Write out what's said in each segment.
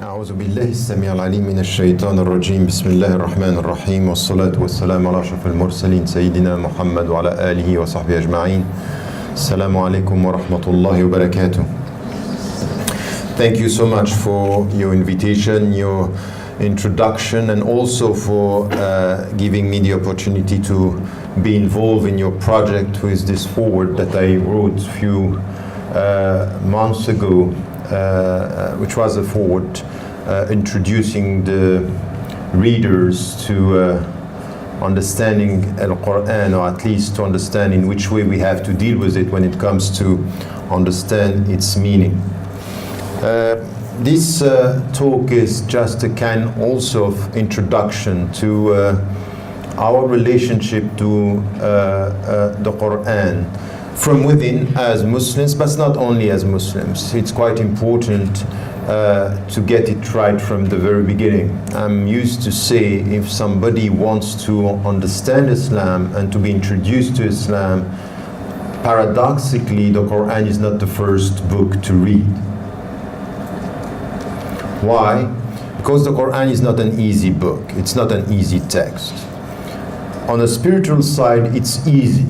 أعوذ بالله السميع العليم من الشيطان الرجيم بسم الله الرحمن الرحيم والصلاة والسلام على أشرف المرسلين سيدنا محمد وعلى آله وصحبه أجمعين. السلام عليكم ورحمة الله وبركاته. Thank you so much for your invitation, your introduction, and also for giving me the opportunity to be involved in your project with this foreword that I wrote a few months ago, which was a foreword introducing the readers to understanding Al-Quran, or at least to understand in which way we have to deal with it when it comes to understand its meaning. This talk is just a kind also of introduction to our relationship to the Quran from within as Muslims, but not only as Muslims. It's quite important to get it right from the very beginning. I'm used to say if somebody wants to understand Islam and to be introduced to Islam, paradoxically the Quran is not the first book to read. Why? Because the Quran is not an easy book. It's not an easy text. On the spiritual side, it's easy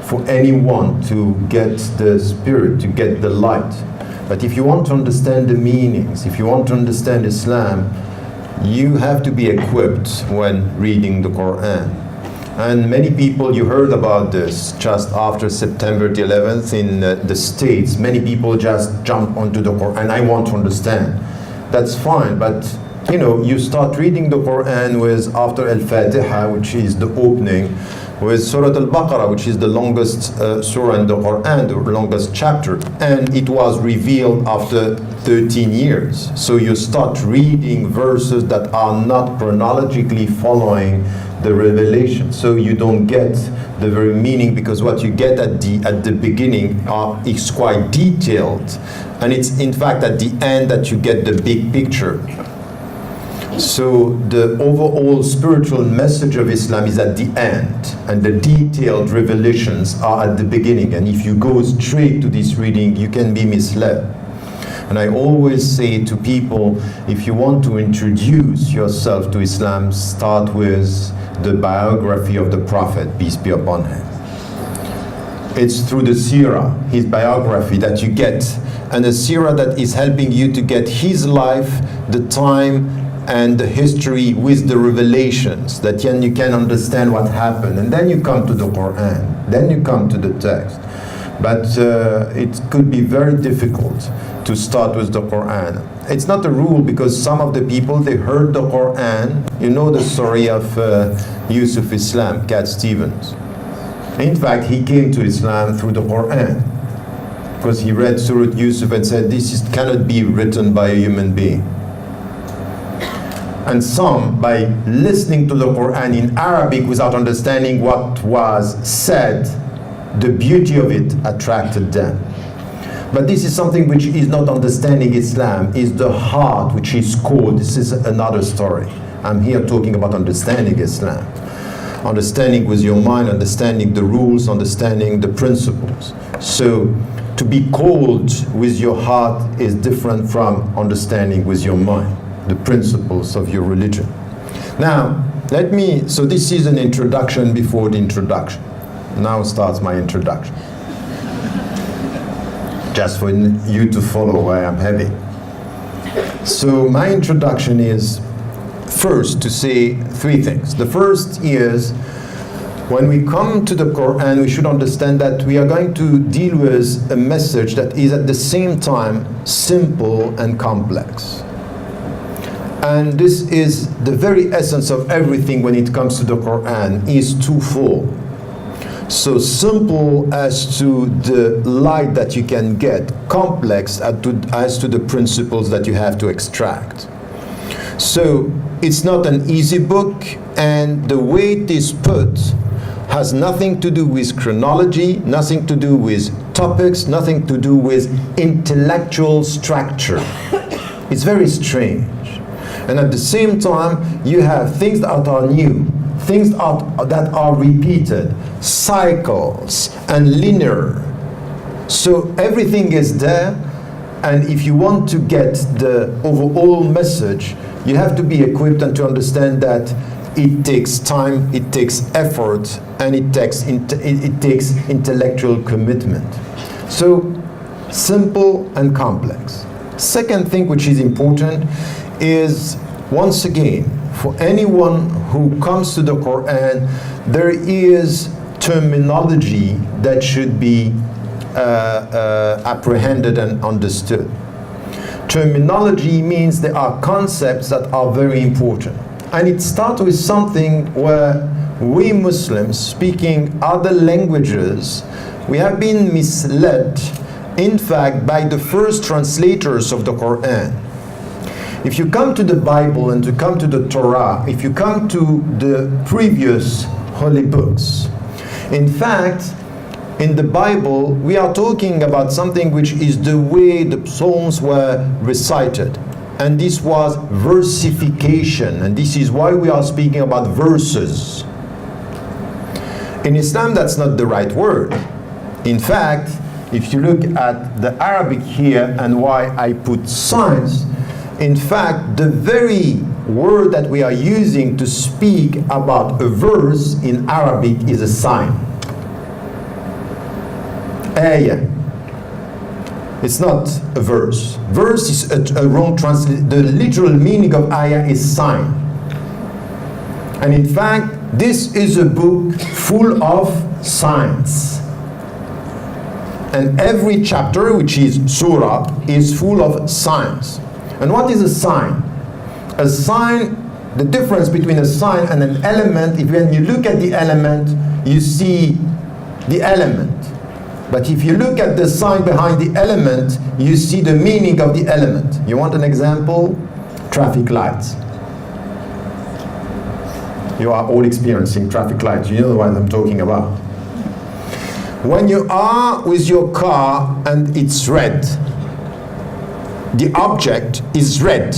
for anyone to get the spirit, to get the light. But if you want to understand the meanings, if you want to understand Islam, you have to be equipped when reading the Quran. And many people, you heard about this just after September the 11th in the States. Many people just jump onto the Quran. I want to understand. That's fine, but you know, you start reading the Quran with after Al-Fatiha, which is the opening, with Surah Al-Baqarah, which is the longest surah in the Quran, the longest chapter, and it was revealed after 13 years. So you start reading verses that are not chronologically following the revelation, so you don't get the very meaning, because what you get at the beginning is quite detailed, and it's in fact at the end that you get the big picture. So the overall spiritual message of Islam is at the end, and the detailed revelations are at the beginning. And if you go straight to this reading, you can be misled. And I always say to people, if you want to introduce yourself to Islam, start with the biography of the Prophet, peace be upon him. It's through the seerah, his biography, that you get, and the seerah that is helping you to get his life, the time, and the history with the revelations, that then you can understand what happened, and then you come to the Quran, then you come to the text. But it could be very difficult to start with the Quran. It's not a rule, because some of the people, they heard the Quran. You know the story of Yusuf Islam, Cat Stevens. In fact, he came to Islam through the Quran, because he read Surah Yusuf and said, this cannot be written by a human being. And some, by listening to the Quran in Arabic without understanding what was said, the beauty of it attracted them. But this is something which is not understanding Islam, is the heart which is core. This is another story. I'm here talking about understanding Islam. Understanding with your mind, understanding the rules, understanding the principles. So to be called with your heart is different from understanding with your mind the principles of your religion. Now, so this is an introduction before the introduction. Now starts my introduction. Just for you to follow where I'm heading. So my introduction is first to say three things. The first is, when we come to the Quran, we should understand that we are going to deal with a message that is at the same time simple and complex. And this is the very essence of everything when it comes to the Quran, is twofold. So simple as to the light that you can get, complex as to the principles that you have to extract. So it's not an easy book, and the way it is put has nothing to do with chronology, nothing to do with topics, nothing to do with intellectual structure. It's very strange. And at the same time, you have things that are new, things that are repeated, cycles and linear. So everything is there, And if you want to get the overall message, you have to be equipped and to understand that it takes time, it takes effort, and it takes intellectual commitment. So, simple and complex. Second thing which is important is, once again, for anyone who comes to the Quran, there is terminology that should be apprehended and understood. Terminology means there are concepts that are very important. And it starts with something where we Muslims, speaking other languages, we have been misled, in fact, by the first translators of the Quran. If you come to the Bible and to come to the Torah, if you come to the previous holy books, in fact, in the Bible, we are talking about something which is the way the Psalms were recited. And this was versification, and this is why we are speaking about verses. In Islam, that's not the right word. In fact, if you look at the Arabic here and why I put signs, in fact, the very word that we are using to speak about a verse in Arabic is a sign. Ayah. It's not a verse. Verse is a wrong translation. The literal meaning of ayah is sign. And in fact, this is a book full of signs. And every chapter, which is surah, is full of signs. And what is a sign? A sign, the difference between a sign and an element, if when you look at the element, you see the element. But if you look at the sign behind the element, you see the meaning of the element. You want an example? Traffic lights. You are all experiencing traffic lights. You know what I'm talking about. When you are with your car and it's red, the object is red.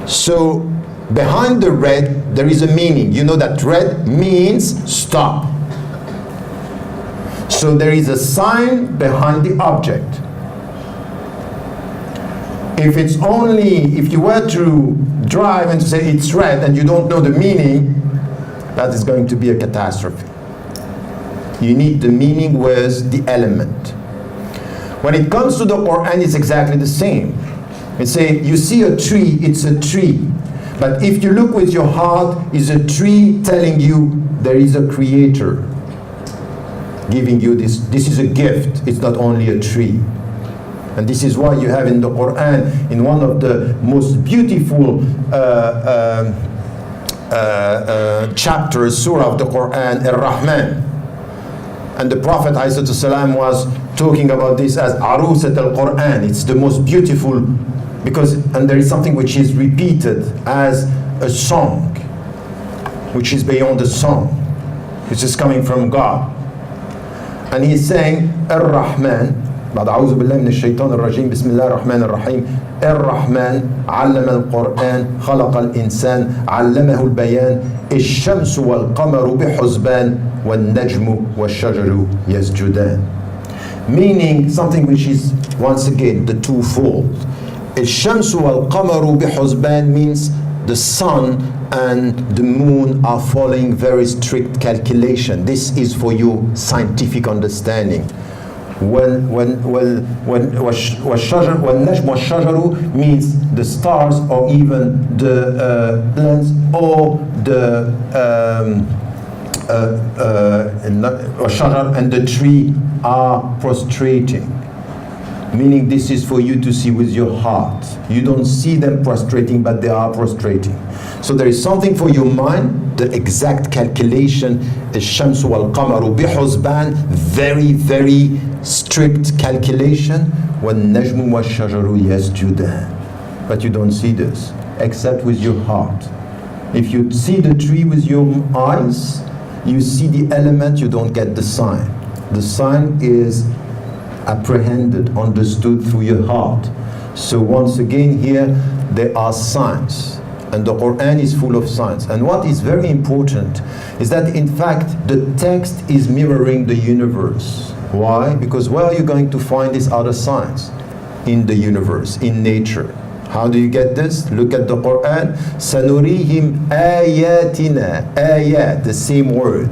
So behind the red, there is a meaning. You know that red means stop. So there is a sign behind the object. If you were to drive and to say it's red and you don't know the meaning, that is going to be a catastrophe. You need the meaning with the element. When it comes to the Quran, it's exactly the same. It's saying, you see a tree, it's a tree. But if you look with your heart, it's a tree telling you there is a creator giving you this. This is a gift. It's not only a tree. And this is why you have in the Quran, in one of the most beautiful chapters, surah of the Quran, Ar-Rahman. And the Prophet ﷺ was talking about this as Arusat al-Quran. It's the most beautiful, and there is something which is repeated as a song, which is beyond the song, which is coming from God. And he's saying, Ar-Rahman, بعد أعوذ بالله من الشيطان الرجيم بسم الله الرحمن الرحيم الرحمن علم القرآن خلق الإنسان علمه البيان الشمس والقمر بحسبان والنجم والشجر يسجدان. Meaning something which is, once again, the twofold. الشمس والقمر بحسبان means the sun and the moon are following very strict calculation. This is for your scientific understanding. والنجم والشجر means the stars or even the plants or the and the tree are prostrating. Meaning this is for you to see with your heart. You don't see them prostrating, but they are prostrating. So there is something for your mind, the exact calculation, الشمس والقمر بحسبان, very, very strict calculation. والنجم والشجر يسجدان. But you don't see this, except with your heart. If you see the tree with your eyes, you see the element, you don't get the sign. The sign is apprehended, understood through your heart. So once again here, there are signs. And the Quran is full of signs. And what is very important is that in fact, the text is mirroring the universe. Why? Because where are you going to find these other signs? in the universe, in nature. How do you get this? Look at the Quran. سَنُرِيهِمْ آيَاتِنَا. Ayat, the same word.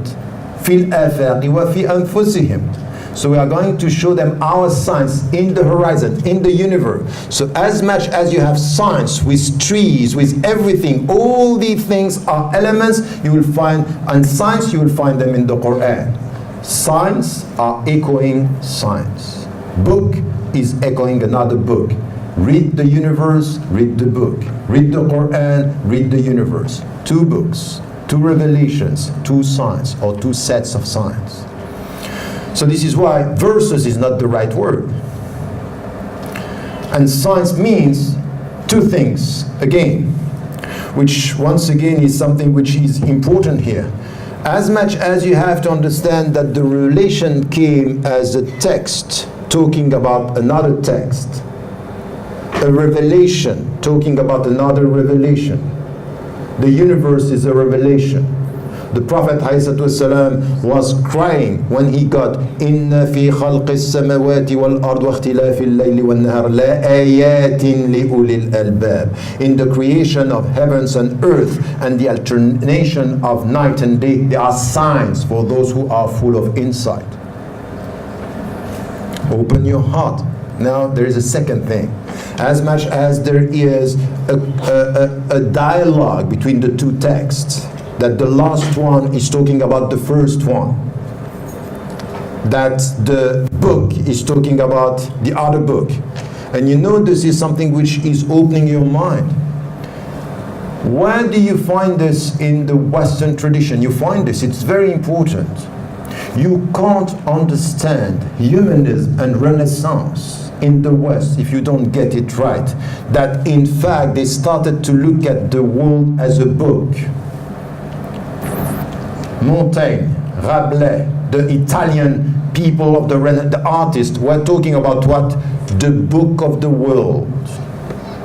فِي الْآفَاقِ وَفِي أَنفُسِهِمْ. So we are going to show them our signs in the horizon, in the universe. So as much as you have signs with trees, with everything, all these things are elements you will find, and signs you will find them in the Quran. Signs are echoing signs. Book is echoing another book. Read the universe, read the book. Read the Quran, read the universe. Two books, two revelations, two signs, or two sets of signs. So this is why verses is not the right word. And science means two things, again, which once again is something which is important here. As much as you have to understand that the revelation came as a text talking about another text, a revelation talking about another revelation. The universe is a revelation. The Prophet ﷺ was crying when he got إِنَّ فِي خَلْقِ السَّمَوَاتِ وَالْأَرْضِ وَاخْتِلَافِ اللَّيْلِ وَالنَّهَارِ لَآيَاتٍ لِأُولِي الْأَلْبَابِ. In the creation of heavens and earth and the alternation of night and day, there are signs for those who are full of insight. Open your heart. Now there is a second thing. As much as there is a dialogue between the two texts, that the last one is talking about the first one, that the book is talking about the other book. And you know this is something which is opening your mind. Where do you find this in the Western tradition? You find this, it's very important. You can't understand humanism and Renaissance in the West if you don't get it right. That in fact they started to look at the world as a book. Montaigne, Rabelais, the Italian people of the artists were talking about what? The book of the world,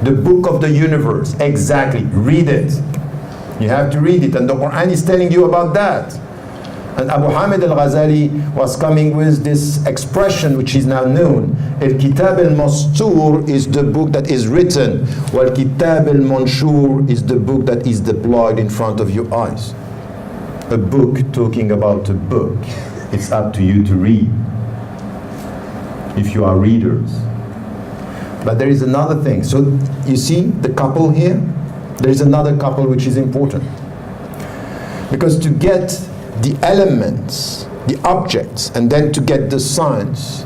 the book of the universe. Exactly. Read it. You have to read it, and the Quran is telling you about that. And Abu Hamid al-Ghazali was coming with this expression which is now known. Al-Kitab al-Mastur is the book that is written, while Kitab al-Manshur is the book that is deployed in front of your eyes. A book talking about a book. It's up to you to read, if you are readers. But there is another thing. So you see the couple here? There is another couple which is important. Because to get the elements, the objects, and then to get the signs,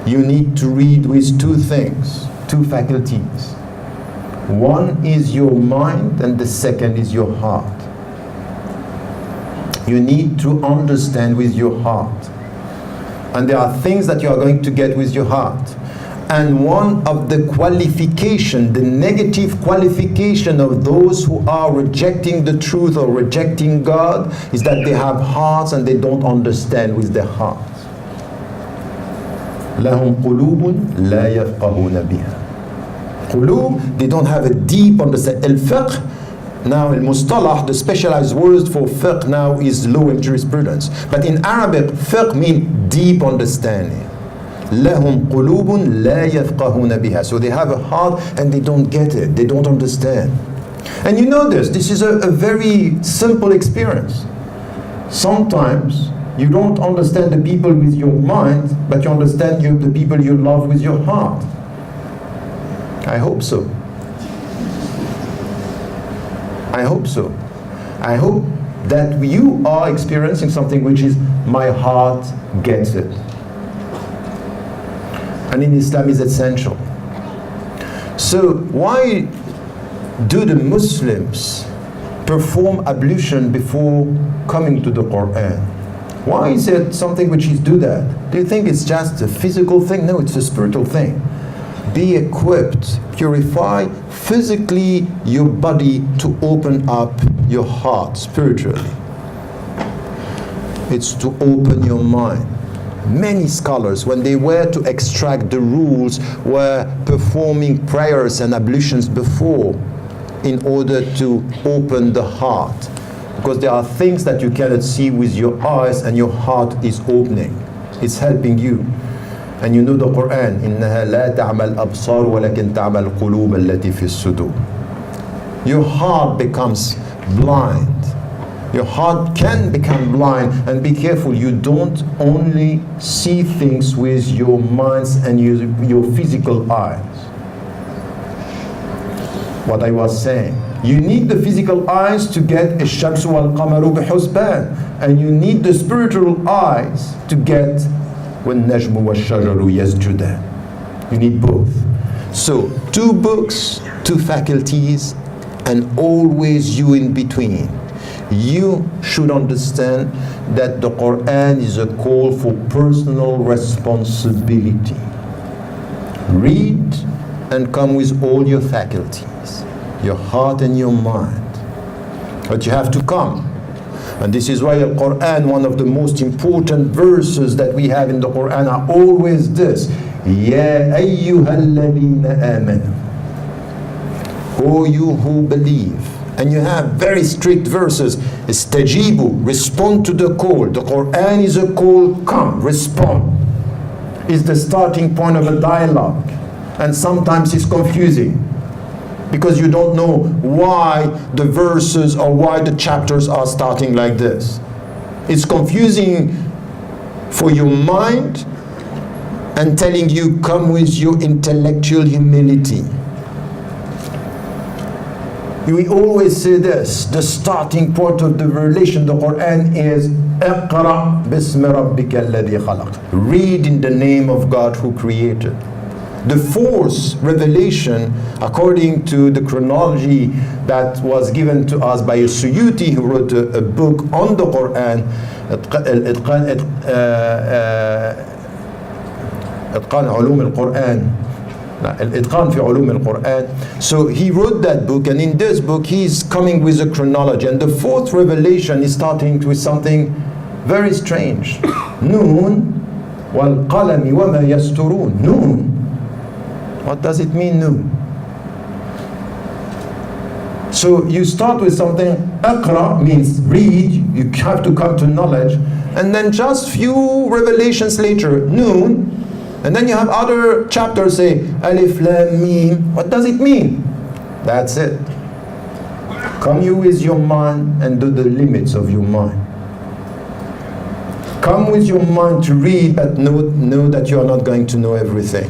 you need to read with two things, two faculties. One is your mind and the second is your heart. You need to understand with your heart. And there are things that you are going to get with your heart. And one of the qualification, the negative qualification of those who are rejecting the truth or rejecting God is that they have hearts and they don't understand with their hearts. لَهُمْ قُلُوبٌ لَا يَفْقَهُونَ بِهَا. Qulub, they don't have a deep understanding. Al-fiqh, now al-mustalah, the specialized word for fiqh now is law and jurisprudence. But in Arabic, fiqh means deep understanding. لَهُمْ قُلُوبٌ لَا يَفْقَهُونَ بِهَا. So they have a heart and they don't get it, they don't understand. And you know this is a very simple experience. Sometimes you don't understand the people with your mind, but you understand the people you love with your heart. I hope so. I hope so. I hope that you are experiencing something which is my heart gets it. And in Islam is essential. So why do the Muslims perform ablution before coming to the Quran? Why is it something which is do that? Do you think it's just a physical thing? No, it's a spiritual thing. Be equipped, purify physically your body to open up your heart spiritually. It's to open your mind. Many scholars, when they were to extract the rules, were performing prayers and ablutions before in order to open the heart. Because there are things that you cannot see with your eyes and your heart is opening. It's helping you. And you know the Quran, إنها لا تعمى الأبصار ولكن تعمى القلوب التي في الصدور. Your heart becomes blind. Your heart can become blind, and be careful, you don't only see things with your minds and your physical eyes. What I was saying, you need the physical eyes to get الشمس والقمر بحسبان, and you need the spiritual eyes to get والنجم والشجر يسجدان. You need both. So 2 books, 2 faculties, and always you in between. You should understand that the Quran is a call for personal responsibility. Read and come with all your faculties, your heart and your mind. But you have to come. And this is why the Quran, one of the most important verses that we have in the Quran are always this. Ya ayyuhalladhina amanu. O you who believe. And you have very strict verses. Istajibu, respond to the call. The Quran is a call, come, respond. It's the starting point of a dialogue. And sometimes it's confusing, because you don't know why the verses or why the chapters are starting like this. It's confusing for your mind and telling you, come with your intellectual humility. We always say this, the starting point of the revelation, the Quran is اقرأ باسم ربك الذي خلق. Read in the name of God who created. The 4th revelation, according to the chronology that was given to us by a Suyuti, who wrote a book on the Quran, إتقان علوم القرآن. الإتقان في علوم القرآن. So he wrote that book, and in this book he's coming with a chronology, and the 4th revelation is starting with something very strange. نون والقلم وما يسطرون. نون. What does it mean, noon? So you start with something. Aqra means read, you have to come to knowledge, and then just few revelations later, noon. And then you have other chapters say Alif Lam Mim. What does it mean? That's it. Come you with your mind and do the limits of your mind. Come with your mind to read, but know that you are not going to know everything.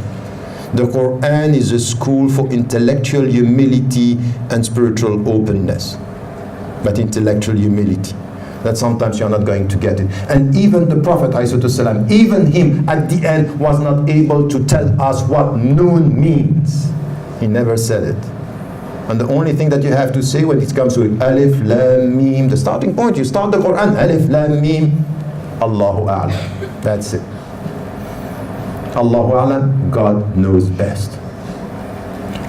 The Quran is a school for intellectual humility and spiritual openness. But intellectual humility, that sometimes you're not going to get it. And even the Prophet ﷺ, even him at the end was not able to tell us what noon means. He never said it. And the only thing that you have to say when it comes to Alif Lam Mim, the starting point, you start the Quran, Alif Lam Mim, Allahu A'lam. That's it. Allahu A'lam, God knows best.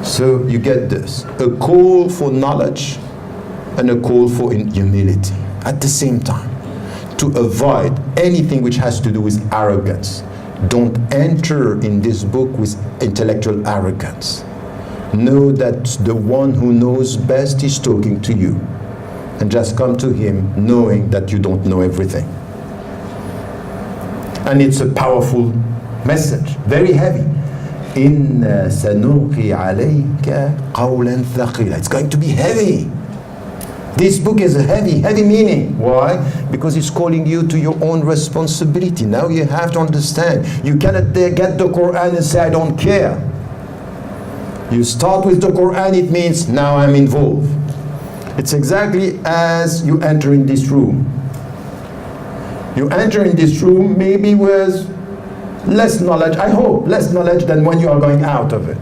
So you get this, a call for knowledge and a call for humility at the same time, to avoid anything which has to do with arrogance. Don't enter in this book with intellectual arrogance. Know that the one who knows best is talking to you, and just come to him knowing that you don't know everything. And it's a powerful message, very heavy. إِنَّا سَنُلْقِي عَلَيْكَ قَوْلًا ثَقِيلًا. It's going to be heavy. This book is a heavy meaning. Why? Because it's calling you to your own responsibility. Now you have to understand. You cannot get the Quran and say, I don't care. You start with the Quran, it means now I'm involved. It's exactly as you enter in this room. You enter in this room maybe with less knowledge, I hope, less knowledge than when you are going out of it.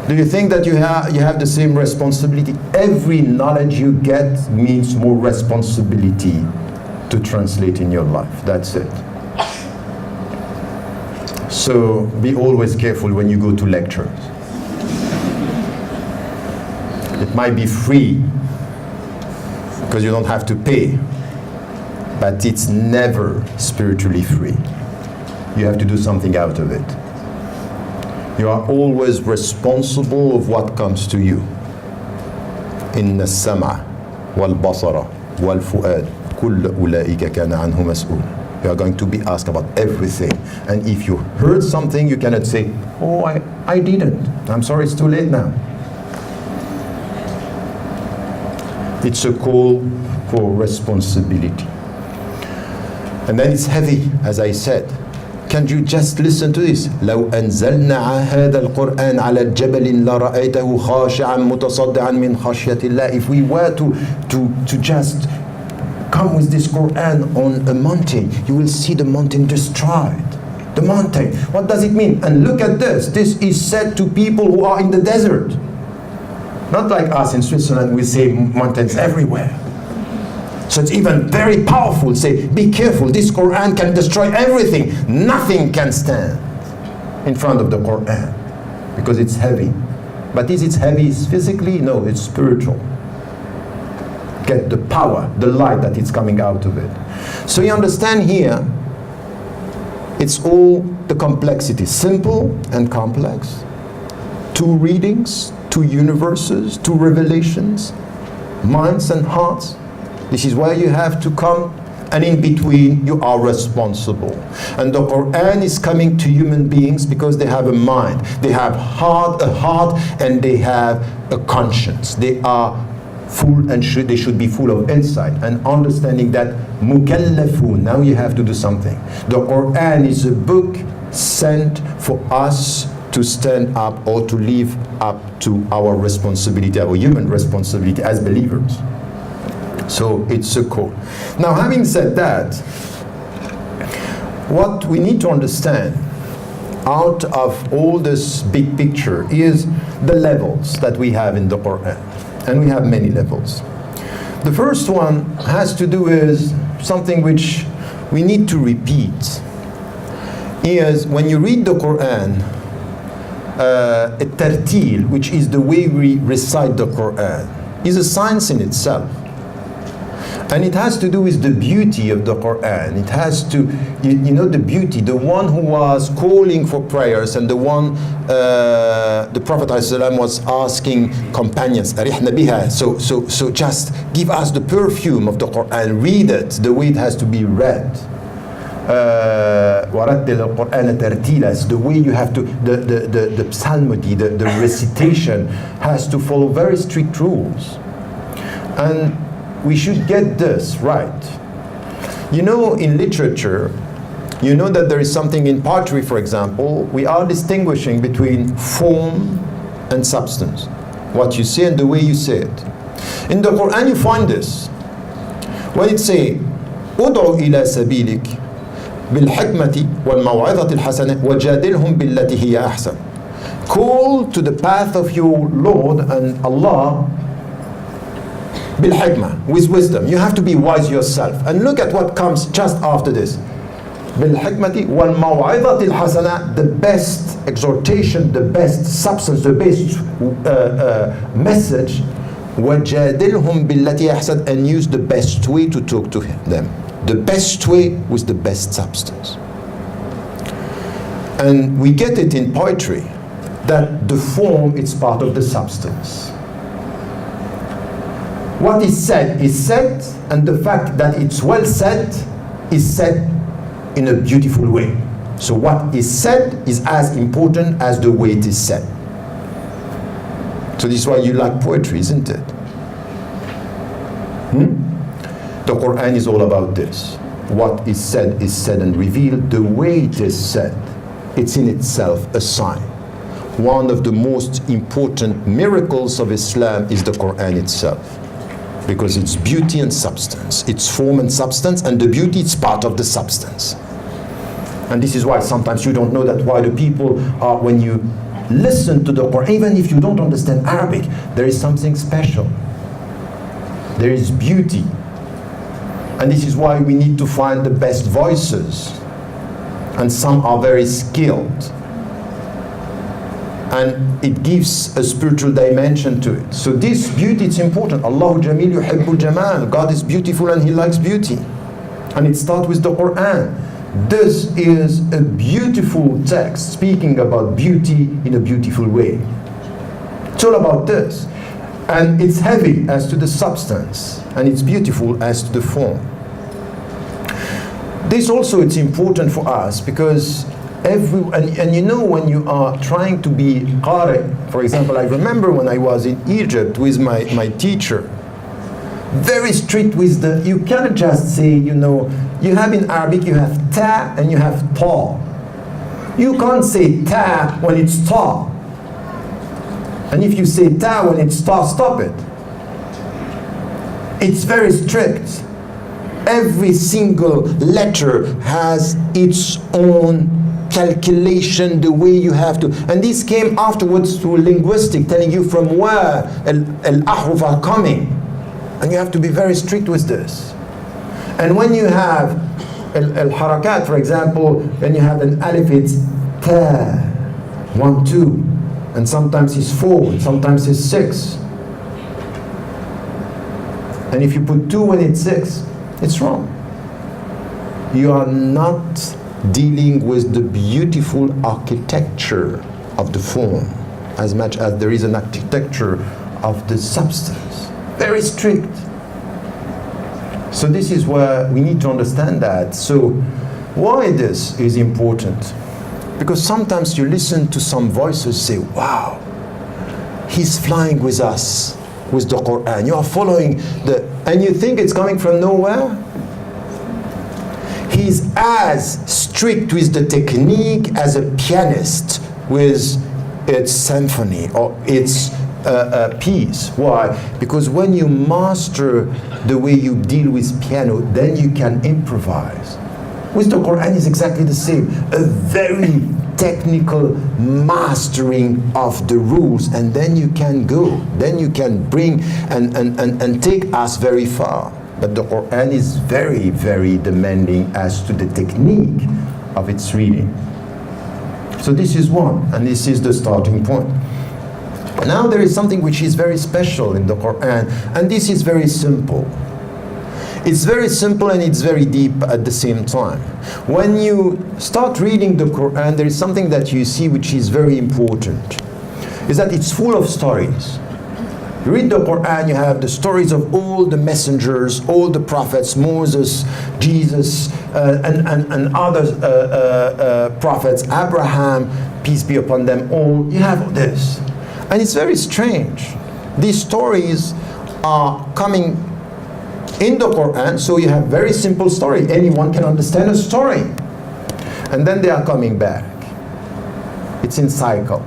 Do you think that you have the same responsibility? Every knowledge you get means more responsibility to translate in your life. That's it. So be always careful when you go to lectures. It might be free because you don't have to pay, but it's never spiritually free. You have to do something out of it. You are always responsible of what comes to you. إن السمع والبصر والفؤاد كل أولئك كان عنه مسؤول. You are going to be asked about everything. And if you heard something, you cannot say, oh, I didn't. I'm sorry, it's too late now. It's a call for responsibility. And then it's heavy, as I said. Can you just listen to this? لو أنزلنا هذا القرآن على الجبل لرأيته خاشعا متصدعا من خشية الله. If we were to just come with this Quran on a mountain, you will see the mountain destroyed. The mountain. What does it mean? And look at this. This is said to people who are in the desert. Not like us in Switzerland, we say mountains everywhere. So it's even very powerful. Say, be careful, this Quran can destroy everything. Nothing can stand in front of the Quran because it's heavy. But is it heavy physically? No, it's spiritual. Get the power, the light that is coming out of it. So you understand here, it's all the complexity, simple and complex. 2 readings, 2 universes, 2 revelations, minds and hearts. This is where you have to come, and in between you are responsible. And the Quran is coming to human beings because they have a mind, they have a heart, and they have a conscience. They are full and they should be full of insight and understanding that mukallafun, now you have to do something. The Quran is a book sent for us to stand up or to live up to our responsibility, our human responsibility as believers. So it's a call. Now, having said that, what we need to understand out of all this big picture is the levels that we have in the Quran. And we have many levels. The first one has to do with something which we need to repeat. Is when you read the Quran, tartil, which is the way we recite the Quran, is a science in itself. And it has to do with the beauty of the Quran. It has to, you know, the beauty, the one who was calling for prayers, and the one the Prophet ﷺ was asking companions, so just give us the perfume of the Quran, read it the way it has to be read. وَرَتِّلِ الْقُرْآنَ تَرْتِيلًا, the way you have to, the psalmody, the recitation has to follow very strict rules. And we should get this right. You know, in literature, you know that there is something in poetry, for example, we are distinguishing between form and substance. What you say and the way you say it. In the Quran you find this. When it says, "Ud'u ila sabilik bil-hikmati wal-maw'izati al-hasanah wajadilhum billati hiya ahsan." Call to the path of your Lord and Allah bil-hikmah, with wisdom. You have to be wise yourself. And look at what comes just after this. Bil-hikmati wal-maw'izati al-hasanah, the best exhortation, the best substance, the best message. وَجَادِلْهُمْ بِالَّتِي أَحْسَنَ, and use the best way to talk to them. The best way with the best substance. And we get it in poetry, that the form is part of the substance. What is said, and the fact that it's well said is said in a beautiful way. So what is said is as important as the way it is said. So this is why you like poetry, isn't it? The Quran is all about this. What is said and revealed the way it is said. It's in itself a sign. One of the most important miracles of Islam is the Quran itself. Because it's beauty and substance. It's form and substance, and the beauty is part of the substance. And this is why sometimes you don't know that why the people are, when you listen to the Quran, even if you don't understand Arabic, there is something special. There is beauty. And this is why we need to find the best voices. And some are very skilled. And it gives a spiritual dimension to it. So this beauty, it's important. Allahu Jamil yuhibbul jamal. God is beautiful and He likes beauty. And it starts with the Quran. This is a beautiful text speaking about beauty in a beautiful way. It's all about this. And it's heavy as to the substance, and it's beautiful as to the form. This also, it's important for us because and you know, when you are trying to be qari, for example, I remember when I was in Egypt with my teacher, very strict with you cannot just say, you know, you have in Arabic, you have ta and you have ta. You can't say ta when it's ta. And if you say ta when it's ta, stop it. It's very strict. Every single letter has its own calculation, the way you have to. And this came afterwards through linguistic, telling you from where al-ahruf are coming. And you have to be very strict with this. And when you have al-harakat, for example, when you have an alif, it's ta, 1, 2, and sometimes it's 4, and sometimes it's 6. And if you put 2 when it's 6, it's wrong. You are not dealing with the beautiful architecture of the form as much as there is an architecture of the substance. Very strict. So this is where we need to understand that. So why this is important? Because sometimes you listen to some voices say, wow, he's flying with us with the Quran. You are following and you think it's coming from nowhere. He's as strict with the technique as a pianist with its symphony or its piece. Why? Because when you master the way you deal with piano, then you can improvise. With the Quran is exactly the same. A very technical mastering of the rules, and then you can go. Then you can bring and take us very far. But the Quran is very, very demanding as to the technique of its reading. So this is one, and this is the starting point. Now there is something which is very special in the Quran, and this is very simple. It's very simple and it's very deep at the same time. When you start reading the Quran, there is something that you see which is very important, is that it's full of stories. You read the Quran, you have the stories of all the messengers, all the prophets, Moses, Jesus, and other prophets, Abraham, peace be upon them all. You have this. And it's very strange. These stories are coming in the Quran, so you have very simple story. Anyone can understand a story. And then they are coming back. It's in cycle.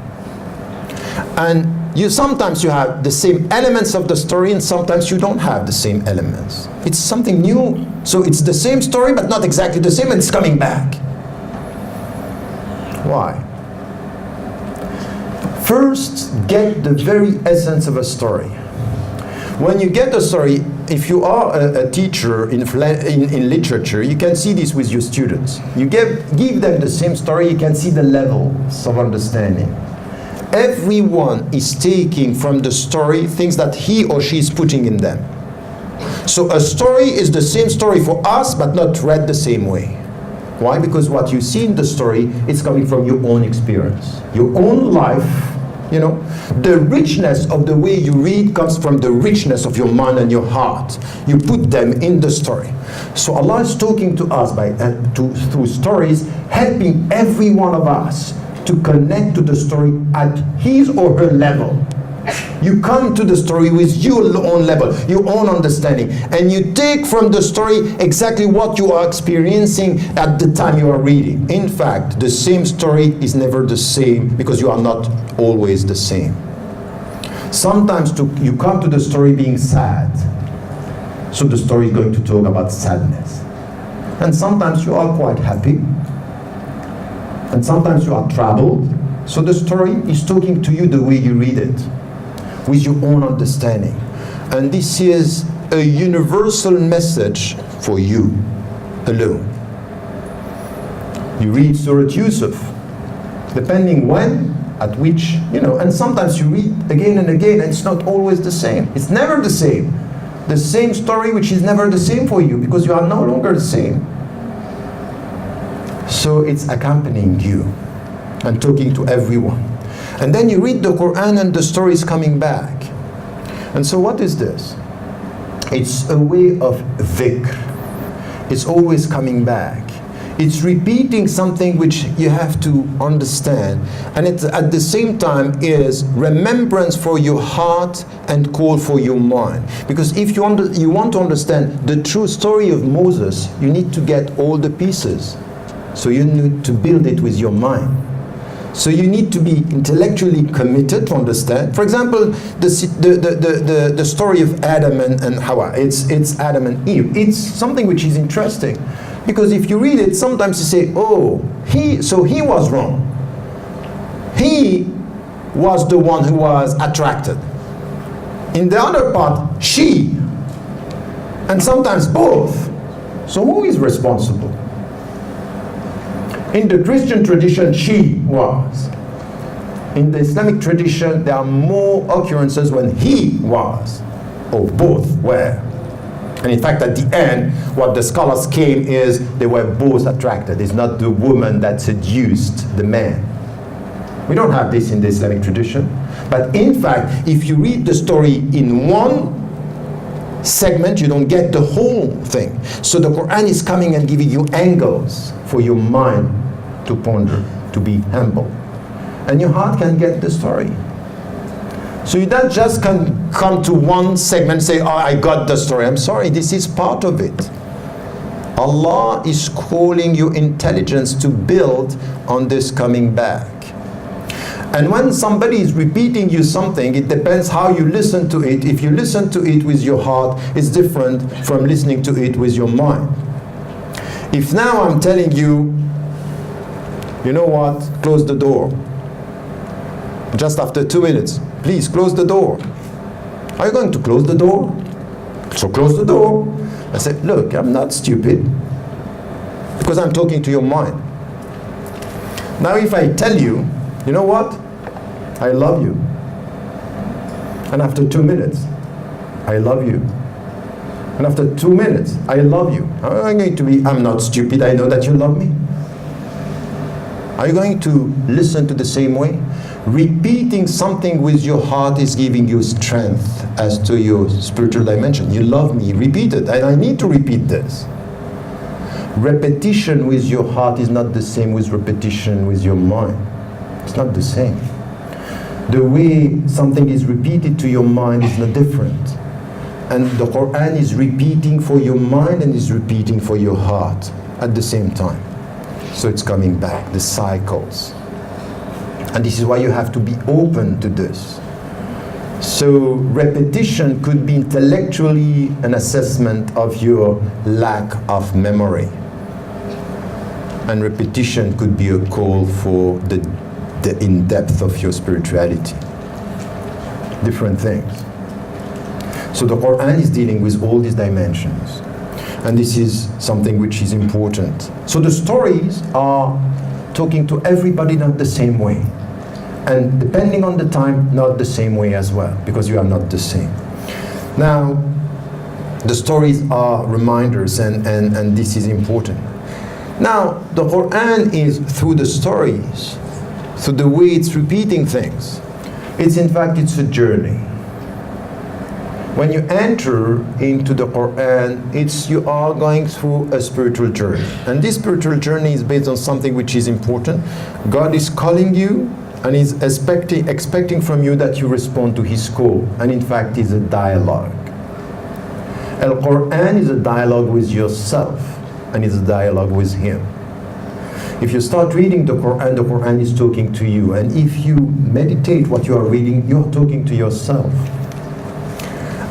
And sometimes you have the same elements of the story, and sometimes you don't have the same elements. It's something new. So it's the same story, but not exactly the same, and it's coming back. Why? First, get the very essence of a story. When you get a story, if you are a teacher in literature, you can see this with your students. You give them the same story, you can see the levels of understanding. Everyone is taking from the story things that he or she is putting in them. So a story is the same story for us, but not read the same way. Why? Because what you see in the story is coming from your own experience, your own life. You know, the richness of the way you read comes from the richness of your mind and your heart. You put them in the story. So Allah is talking to us through stories, helping every one of us to connect to the story at his or her level. You come to the story with your own level, your own understanding, and you take from the story exactly what you are experiencing at the time you are reading. In fact, the same story is never the same because you are not always the same. Sometimes you come to the story being sad, so the story is going to talk about sadness. And sometimes you are quite happy, and sometimes you are troubled, so the story is talking to you the way you read it, with your own understanding. And this is a universal message for you alone. You read Surah Yusuf, depending when, at which, and sometimes you read again and again, and it's not always the same. It's never the same. The same story which is never the same for you, because you are no longer the same. So it's accompanying you and talking to everyone. And then you read the Quran and the story is coming back. And so what is this? It's a way of dhikr. It's always coming back. It's repeating something which you have to understand, and it at the same time is remembrance for your heart and call for your mind. Because if you want to understand the true story of Moses, you need to get all the pieces. So you need to build it with your mind. So you need to be intellectually committed to understand. For example, the story of Adam and Hawa. It's Adam and Eve. It's something which is interesting. Because if you read it, sometimes you say, oh, he was wrong. He was the one who was attracted. In the other part, she. And sometimes both. So who is responsible? In the Christian tradition, she was. In the Islamic tradition, there are more occurrences when he was, or both were. And in fact, at the end, what the scholars came is they were both attracted. It's not the woman that seduced the man. We don't have this in the Islamic tradition. But in fact, if you read the story in one segment, you don't get the whole thing. So the Quran is coming and giving you angles for your mind to ponder, to be humble. And your heart can get the story. So you don't just come to one segment and say, oh, I got the story. I'm sorry, this is part of it. Allah is calling your intelligence to build on this coming back. And when somebody is repeating you something, it depends how you listen to it. If you listen to it with your heart, it's different from listening to it with your mind. If now I'm telling you, you know what, close the door. Just after 2 minutes, please close the door. Are you going to close the door? So close the door. I said, look, I'm not stupid, because I'm talking to your mind. Now if I tell you, you know what? I love you. And after 2 minutes, I love you. And after 2 minutes, I love you. I'm going to be, I'm not stupid, I know that you love me. Are you going to listen to the same way? Repeating something with your heart is giving you strength as to your spiritual dimension. You love me, repeat it, and I need to repeat this. Repetition with your heart is not the same with repetition with your mind. It's not the same. The way something is repeated to your mind is not different. And the Quran is repeating for your mind and is repeating for your heart at the same time. So it's coming back, the cycles. And this is why you have to be open to this. So repetition could be intellectually an assessment of your lack of memory. And repetition could be a call for the in-depth of your spirituality. Different things. So the Quran is dealing with all these dimensions. And this is something which is important. So the stories are talking to everybody not the same way. And depending on the time, not the same way as well, because you are not the same. Now, the stories are reminders, and this is important. Now, the Quran is through the stories, through the way it's repeating things. It's in fact, it's a journey. When you enter into the Quran, you are going through a spiritual journey. And this spiritual journey is based on something which is important. God is calling you and is expecting from you that you respond to His call. And in fact, it's a dialogue. Al-Quran is a dialogue with yourself, and it's a dialogue with Him. If you start reading the Quran is talking to you. And if you meditate what you are reading, you are talking to yourself.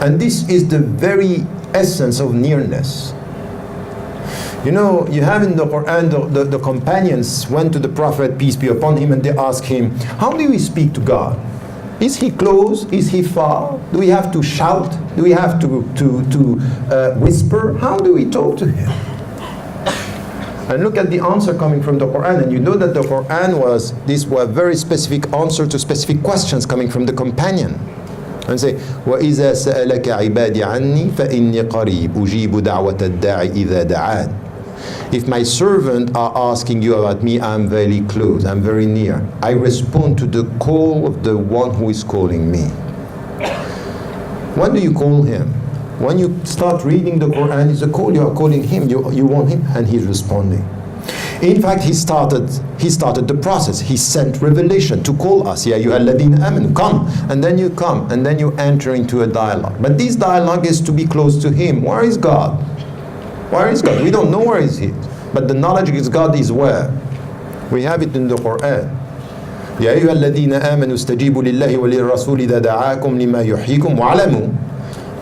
And this is the very essence of nearness. You know, you have in the Quran, the companions went to the Prophet, peace be upon him, and they asked him, how do we speak to God? Is He close? Is He far? Do we have to shout? Do we have to whisper? How do we talk to Him? And look at the answer coming from the Quran, and you know that the Quran these were very specific answers to specific questions coming from the companion. And say, وَإِذَا سَأَلَكَ عِبَادِ عَنِّي فَإِنِّي قَرِيبٌ أُجِيبُ دَعْوَةَ الدَّاعِ إِذَا دَعَانِ. If my servants are asking you about me, I'm very close, I'm very near. I respond to the call of the one who is calling me. When do you call Him? When you start reading the Quran, it's a call, you are calling Him, you want Him, and He's responding. In fact, he started the process. He sent revelation to call us. Ya ayyuhalladhina amanu, come, and then you come, and then you enter into a dialogue. But this dialogue is to be close to him. Where is God? Where is God? We don't know where is he. But the knowledge of God is where? We have it in the Quran. يا أيها الذين آمنوا استجيبوا لله وللرسول إذا دعاكم لما يحييكم واعلموا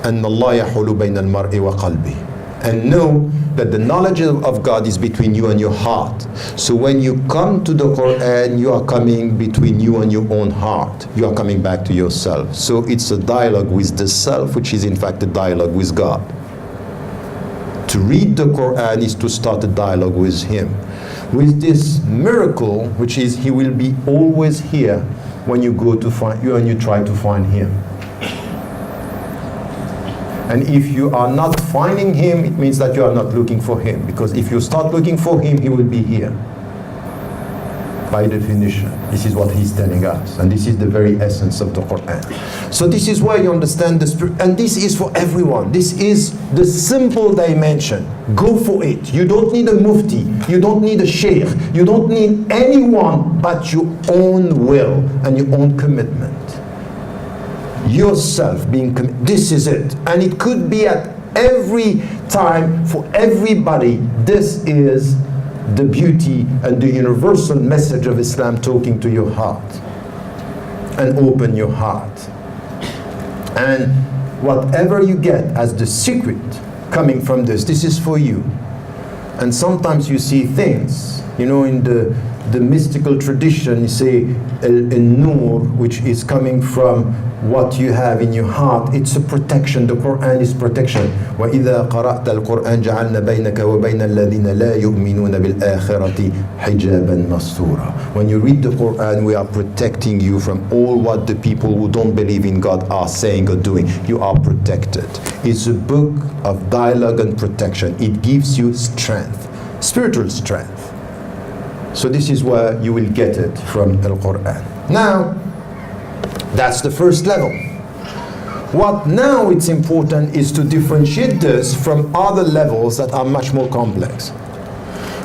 أن الله يحول بين المرء وقلبه. And know that the knowledge of God is between you and your heart. So when you come to the Quran, you are coming between you and your own heart. You are coming back to yourself. So it's a dialogue with the self, which is in fact a dialogue with God. To read the Quran is to start a dialogue with him. With this miracle, which is he will be always here when you go to find you and you try to find him. And if you are not finding him, it means that you are not looking for him. Because if you start looking for him, he will be here. By definition, this is what he's telling us. And this is the very essence of the Quran. So this is where you understand the spirit. And this is for everyone. This is the simple dimension. Go for it. You don't need a mufti. You don't need a sheikh. You don't need anyone but your own will and your own commitment. Yourself being committed. This is it. And it could be at every time for everybody. This is the beauty and the universal message of Islam talking to your heart. And open your heart. And whatever you get as the secret coming from this is for you. And sometimes you see things, you know, in the mystical tradition, you say al-nur, which is coming from what you have in your heart. It's a protection. The Quran is protection. وَإِذَا قَرَأْتَ الْقُرْآنَ جَعَلْنَا بَيْنَكَ وَبَيْنَ الَّذِينَ لَا يُؤْمِنُونَ بِالْآخِرَةِ حِجَابًا مَسْتُورًا. When you read the Quran, we are protecting you from all what the people who don't believe in God are saying or doing. You are protected. It's a book of dialogue and protection. It gives you strength, spiritual strength. So this is where you will get it from the Quran. Now, that's the first level. What now it's important is to differentiate this from other levels that are much more complex.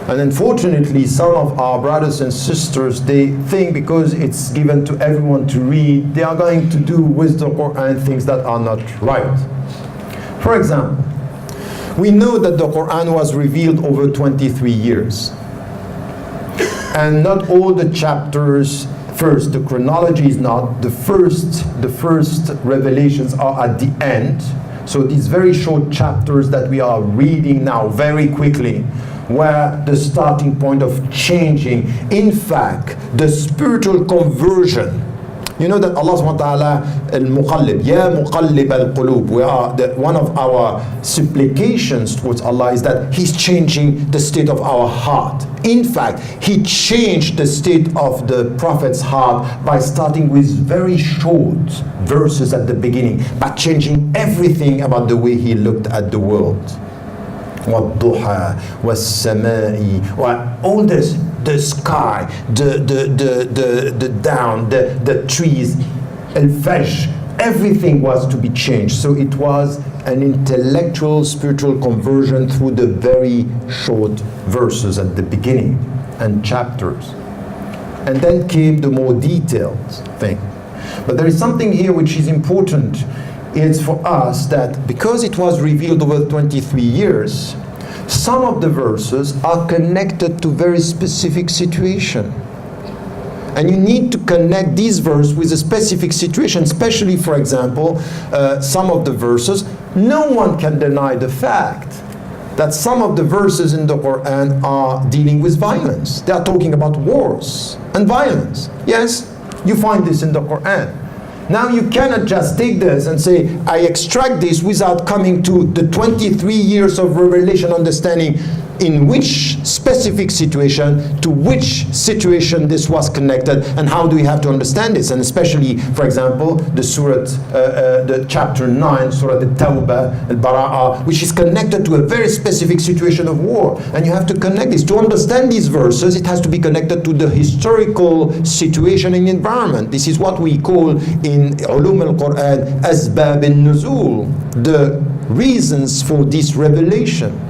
And unfortunately, some of our brothers and sisters, they think because it's given to everyone to read, they are going to do with the Quran things that are not right. For example, we know that the Quran was revealed over 23 years. And not all the chapters, first, the chronology is not, the first revelations are at the end. So these very short chapters that we are reading now very quickly were the starting point of changing. In fact, the spiritual conversion. You know that Allah subhanahu wa ta'ala, al-muqallib, ya muqallib al-qulub, one of our supplications towards Allah is that He's changing the state of our heart. In fact, He changed the state of the Prophet's heart by starting with very short verses at the beginning, but changing everything about the way he looked at the world. وَالضُّحَى وَالسَّمَاءِ, all this, the sky, the down, the trees, al-fajr, everything was to be changed. So it was an intellectual, spiritual conversion through the very short verses at the beginning and chapters. And then came the more detailed thing. But there is something here which is important. It's for us that because it was revealed over 23 years, some of the verses are connected to very specific situation. And you need to connect these verses with a specific situation, especially, for example, some of the verses. No one can deny the fact that some of the verses in the Quran are dealing with violence. They are talking about wars and violence. Yes, you find this in the Quran. Now you cannot just take this and say, I extract this without coming to the 23 years of revelation understanding in which specific situation, to which situation this was connected, and how do we have to understand this? And especially, for example, the surah, the chapter 9, surah al-Tawbah, al-Bara'ah, which is connected to a very specific situation of war. And you have to connect this. To understand these verses, it has to be connected to the historical situation and environment. This is what we call in Ulum al-Quran, Asbab al-Nuzul, the reasons for this revelation.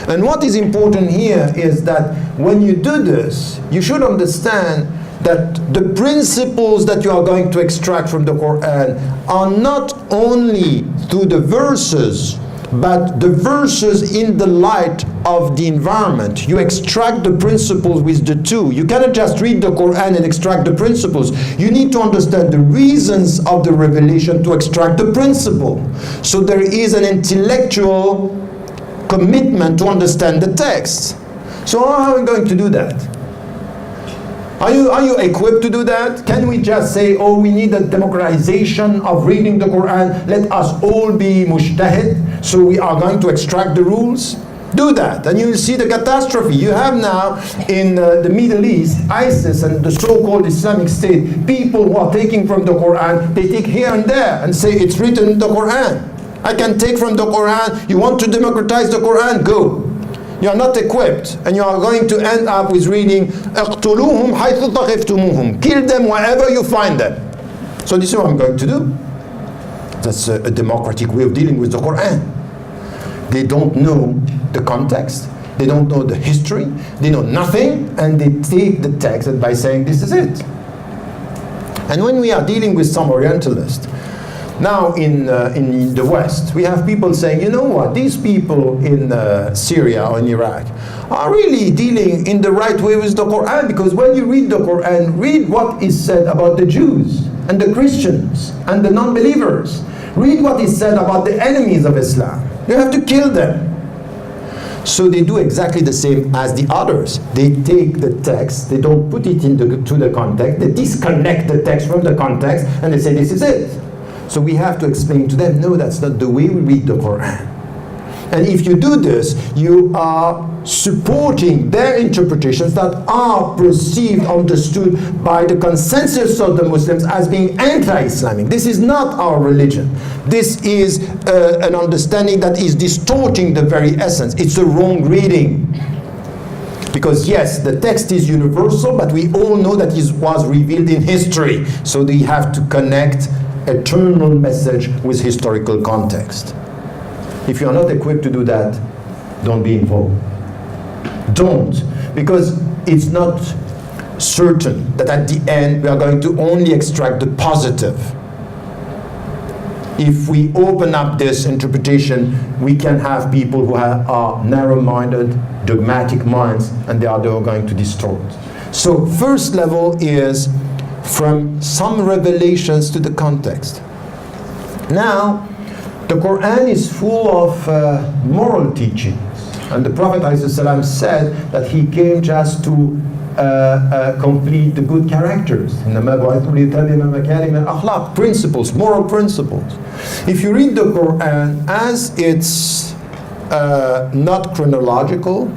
And what is important here is that when you do this, you should understand that the principles that you are going to extract from the Quran are not only through the verses, but the verses in the light of the environment. You extract the principles with the two. You cannot just read the Quran and extract the principles. You need to understand the reasons of the revelation to extract the principle. So there is an intellectual commitment to understand the text. So how are we going to do that? Are you equipped to do that? Can we just say, oh, we need a democratization of reading the Quran, let us all be mujtahid, so we are going to extract the rules? Do that, and you will see the catastrophe. You have now in the Middle East, ISIS and the so-called Islamic State, people who are taking from the Quran, they take here and there and say it's written in the Quran. I can take from the Quran. You want to democratize the Quran? Go. You are not equipped, and you are going to end up with reading اقتلوهم حيث ثقفتموهم. Kill them wherever you find them. So this is what I'm going to do. That's a democratic way of dealing with the Quran. They don't know the context, they don't know the history, they know nothing, and they take the text by saying this is it. And when we are dealing with some Orientalists, now in the West, we have people saying, you know what, these people in Syria or in Iraq are really dealing in the right way with the Quran, because when you read the Quran, read what is said about the Jews and the Christians and the non-believers. Read what is said about the enemies of Islam. You have to kill them. So they do exactly the same as the others. They take the text, they don't put it into the context, they disconnect the text from the context, and they say this is it. So we have to explain to them, no, that's not the way we read the Quran. And if you do this, you are supporting their interpretations that are perceived, understood by the consensus of the Muslims as being anti-Islamic. This is not our religion. This is an understanding that is distorting the very essence. It's the wrong reading. Because yes, the text is universal, but we all know that it was revealed in history. So we have to connect eternal message with historical context. If you are not equipped to do that, don't be involved. Don't, because it's not certain that at the end we are going to only extract the positive. If we open up this interpretation, we can have people who are narrow-minded, dogmatic minds, and they are going to distort. So first level is from some revelations to the context. Now, the Quran is full of moral teachings, and the Prophet ﷺ said that he came just to complete the good characters. Principles, moral principles. If you read the Quran as it's not chronological,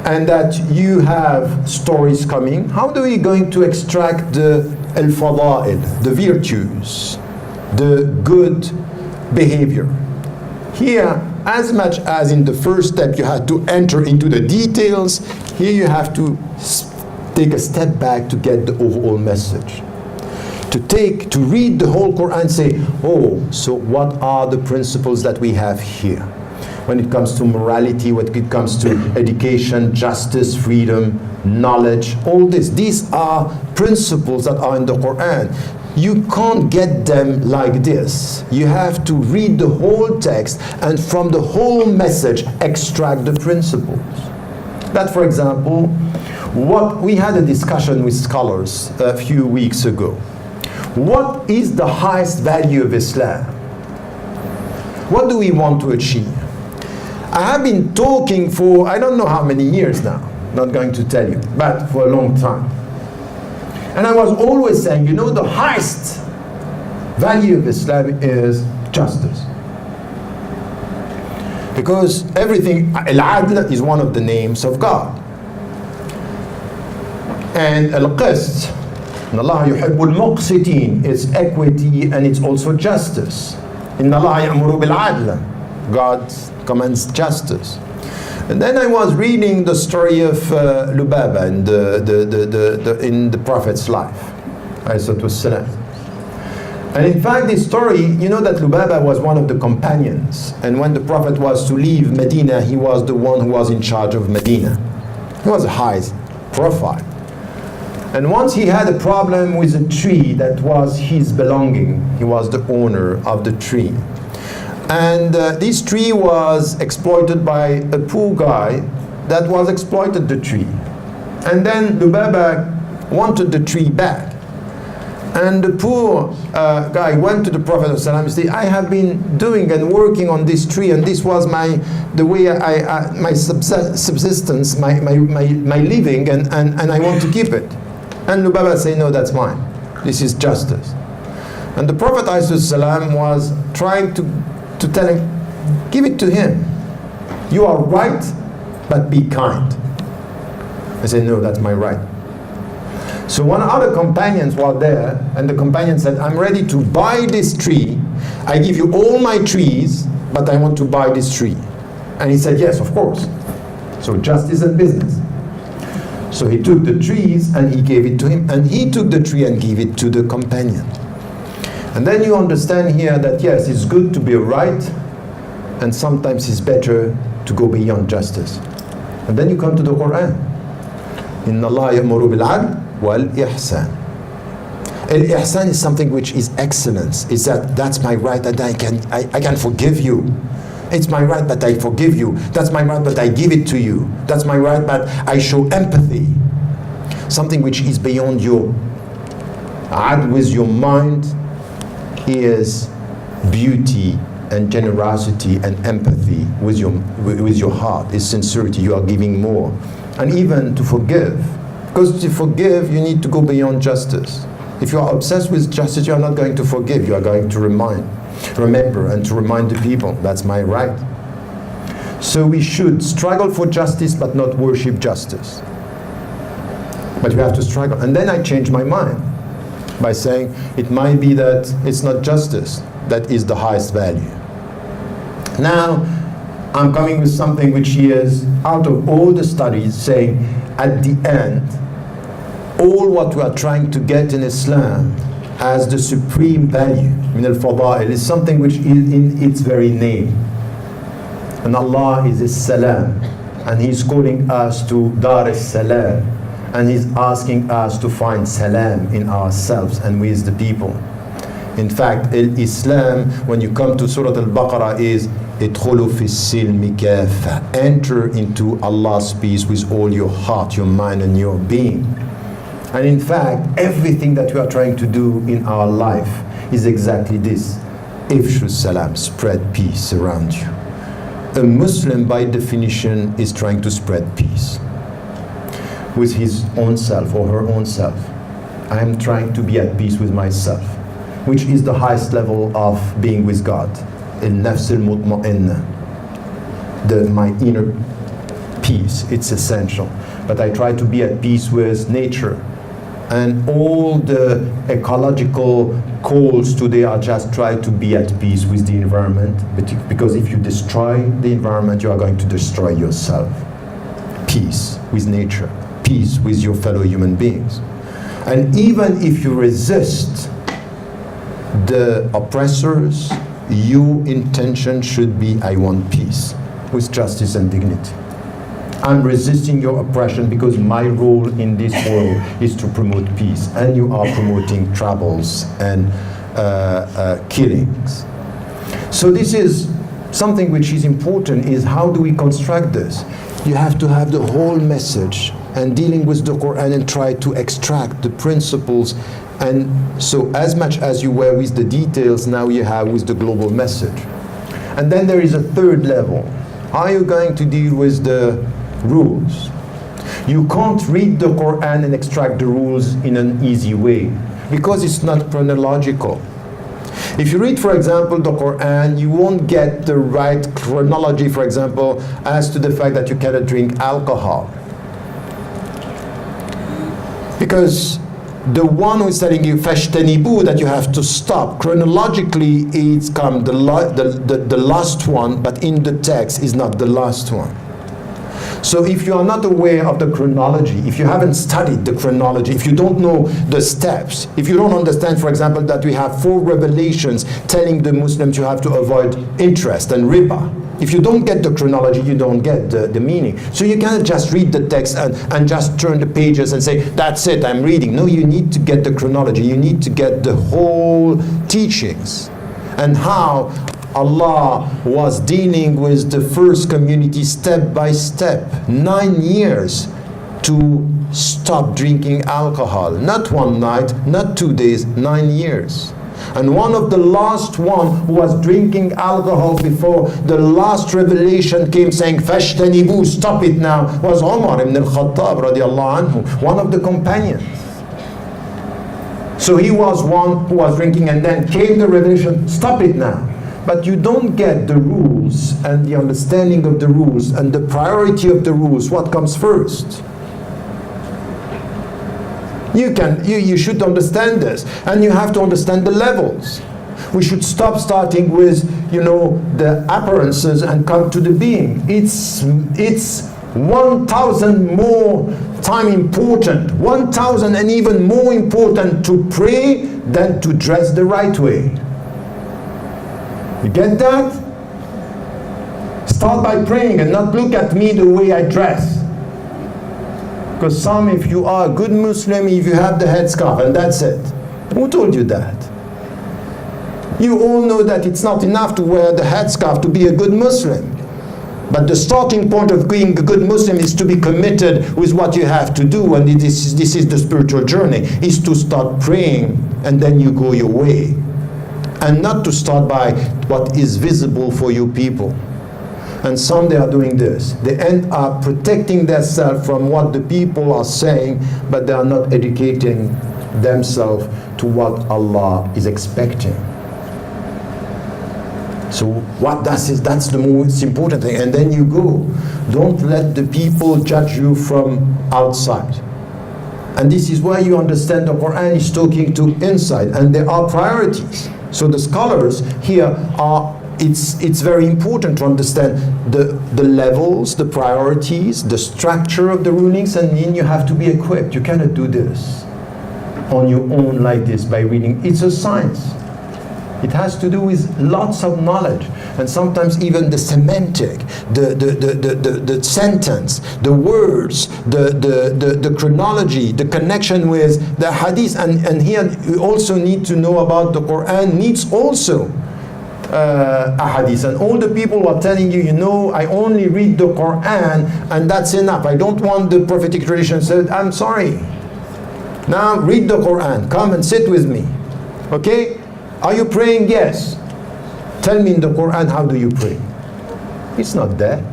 and that you have stories coming, how are we going to extract the al-fada'il, the virtues, the good behavior? Here, as much as in the first step you had to enter into the details, here you have to take a step back to get the overall message. To read the whole Quran and say, oh, so what are the principles that we have here? When it comes to morality, when it comes to education, justice, freedom, knowledge, all this. These are principles that are in the Quran. You can't get them like this. You have to read the whole text and from the whole message extract the principles. That, for example, what we had a discussion with scholars a few weeks ago. What is the highest value of Islam? What do we want to achieve? I have been talking for I don't know how many years now, not going to tell you, but for a long time. And I was always saying, you know, the highest value of Islam is justice. Because everything, al-adl is one of the names of God. And al-qist, إن الله يحب المقسطين, it's equity and it's also justice. إن الله يأمر بالعدل, God commands justice. And then I was reading the story of Lubaba in the Prophet's life, والسلام. And in fact, this story, you know that Lubaba was one of the companions. And when the Prophet was to leave Medina, he was the one who was in charge of Medina. He was a high profile. And once he had a problem with a tree that was his belonging. He was the owner of the tree. And this tree was exploited by a poor guy that was exploited the tree. And then Lubaba wanted the tree back. And the poor guy went to the Prophet and said, I have been doing and working on this tree, and this was my subsistence, my living, and I want to keep it. And Lubaba said, no, that's mine. This is justice. And the Prophet ﷺ was trying to tell him, give it to him. You are right, but be kind. I said, no, that's my right. So one other companions were there, and the companion said, I'm ready to buy this tree. I give you all my trees, but I want to buy this tree. And he said, yes, of course. So justice and business. So he took the trees and he gave it to him, and he took the tree and gave it to the companion. And then you understand here that yes, it's good to be right, and sometimes it's better to go beyond justice. And then you come to the Quran. Inna Allah ya'muru bil 'adl wal ihsan. Al-ihsan is something which is excellence. Is that's my right, and I can forgive you. It's my right, but I forgive you. That's my right, but I give it to you. That's my right, but I show empathy. Something which is beyond your adl with your mind is beauty and generosity and empathy with your heart. It's sincerity. You are giving more. And even to forgive. Because to forgive, you need to go beyond justice. If you are obsessed with justice, you are not going to forgive. You are going to remember and to remind the people, that's my right. So we should struggle for justice, but not worship justice. But we have to struggle. And then I changed my mind by saying it might be that it's not justice that is the highest value. Now, I'm coming with something which is out of all the studies saying at the end, all what we are trying to get in Islam as the supreme value, min al-fada'il, is something which is in its very name. And Allah is As-Salam, and He's calling us to Dar as-Salam, and He's asking us to find salam in ourselves and with the people. In fact, Islam, when you come to Surah Al-Baqarah, is idkhulu fi silmi kafa. Enter into Allah's peace with all your heart, your mind, and your being. And in fact, everything that we are trying to do in our life is exactly this. Ifshu salam, spread peace around you. A Muslim, by definition, is trying to spread peace with his own self or her own self. I am trying to be at peace with myself, which is the highest level of being with God. Al-nafs al-mutma'inna, my inner peace, it's essential. But I try to be at peace with nature. And all the ecological calls today are just try to be at peace with the environment. Because if you destroy the environment, you are going to destroy yourself. Peace with nature, peace with your fellow human beings. And even if you resist the oppressors, your intention should be, I want peace with justice and dignity. I'm resisting your oppression because my role in this world is to promote peace, and you are promoting troubles and killings. So this is something which is important, is how do we construct this? You have to have the whole message and dealing with the Quran and try to extract the principles. And so as much as you were with the details, now you have with the global message. And then there is a third level. How are you going to deal with the rules? You can't read the Quran and extract the rules in an easy way because it's not chronological. If you read, for example, the Quran, you won't get the right chronology, for example, as to the fact that you cannot drink alcohol. Because the one who is telling you fashtanibu, that you have to stop, chronologically it's come the last one, but in the text is not the last one. So if you are not aware of the chronology, if you haven't studied the chronology, if you don't know the steps, if you don't understand, for example, that we have 4 revelations telling the Muslims you have to avoid interest and riba, if you don't get the chronology, you don't get the meaning. So you cannot just read the text and just turn the pages and say, that's it, I'm reading. No, you need to get the chronology. You need to get the whole teachings and how Allah was dealing with the first community step by step. 9 years to stop drinking alcohol. Not one night, not 2 days, 9 years. And one of the last one who was drinking alcohol before the last revelation came saying, "Fashtanibu, stop it now," was Umar ibn al-Khattab radiallahu anhu, one of the companions. So he was one who was drinking, and then came the revelation, stop it now. But you don't get the rules and the understanding of the rules and the priority of the rules. What comes first? You should understand this, and you have to understand the levels. We should stop starting with, the appearances and come to the being. It's 1,000 more time important, 1,000 and even more important to pray than to dress the right way. You get that? Start by praying and not look at me the way I dress. Because if you are a good Muslim, if you have the headscarf and that's it. Who told you that? You all know that it's not enough to wear the headscarf to be a good Muslim. But the starting point of being a good Muslim is to be committed with what you have to do, and this is the spiritual journey, is to start praying and then you go your way. And not to start by what is visible for you people. And some, they are doing this. They end up protecting themselves from what the people are saying, but they are not educating themselves to what Allah is expecting. So that's the most important thing. And then you go. Don't let the people judge you from outside. And this is why you understand the Quran is talking to inside, and there are priorities. So the scholars here it's very important to understand the levels, the priorities, the structure of the rulings, and then you have to be equipped. You cannot do this on your own like this by reading. It's a science. It has to do with lots of knowledge, and sometimes even the semantic, the sentence, the words, the chronology, the connection with the hadith, and here you also need to know about the Quran needs also a hadith. And all the people are telling you, I only read the Quran and that's enough. I don't want the prophetic tradition. So I'm sorry. Now read the Quran. Come and sit with me. Okay? Are you praying? Yes. Tell me in the Quran, how do you pray? It's not there.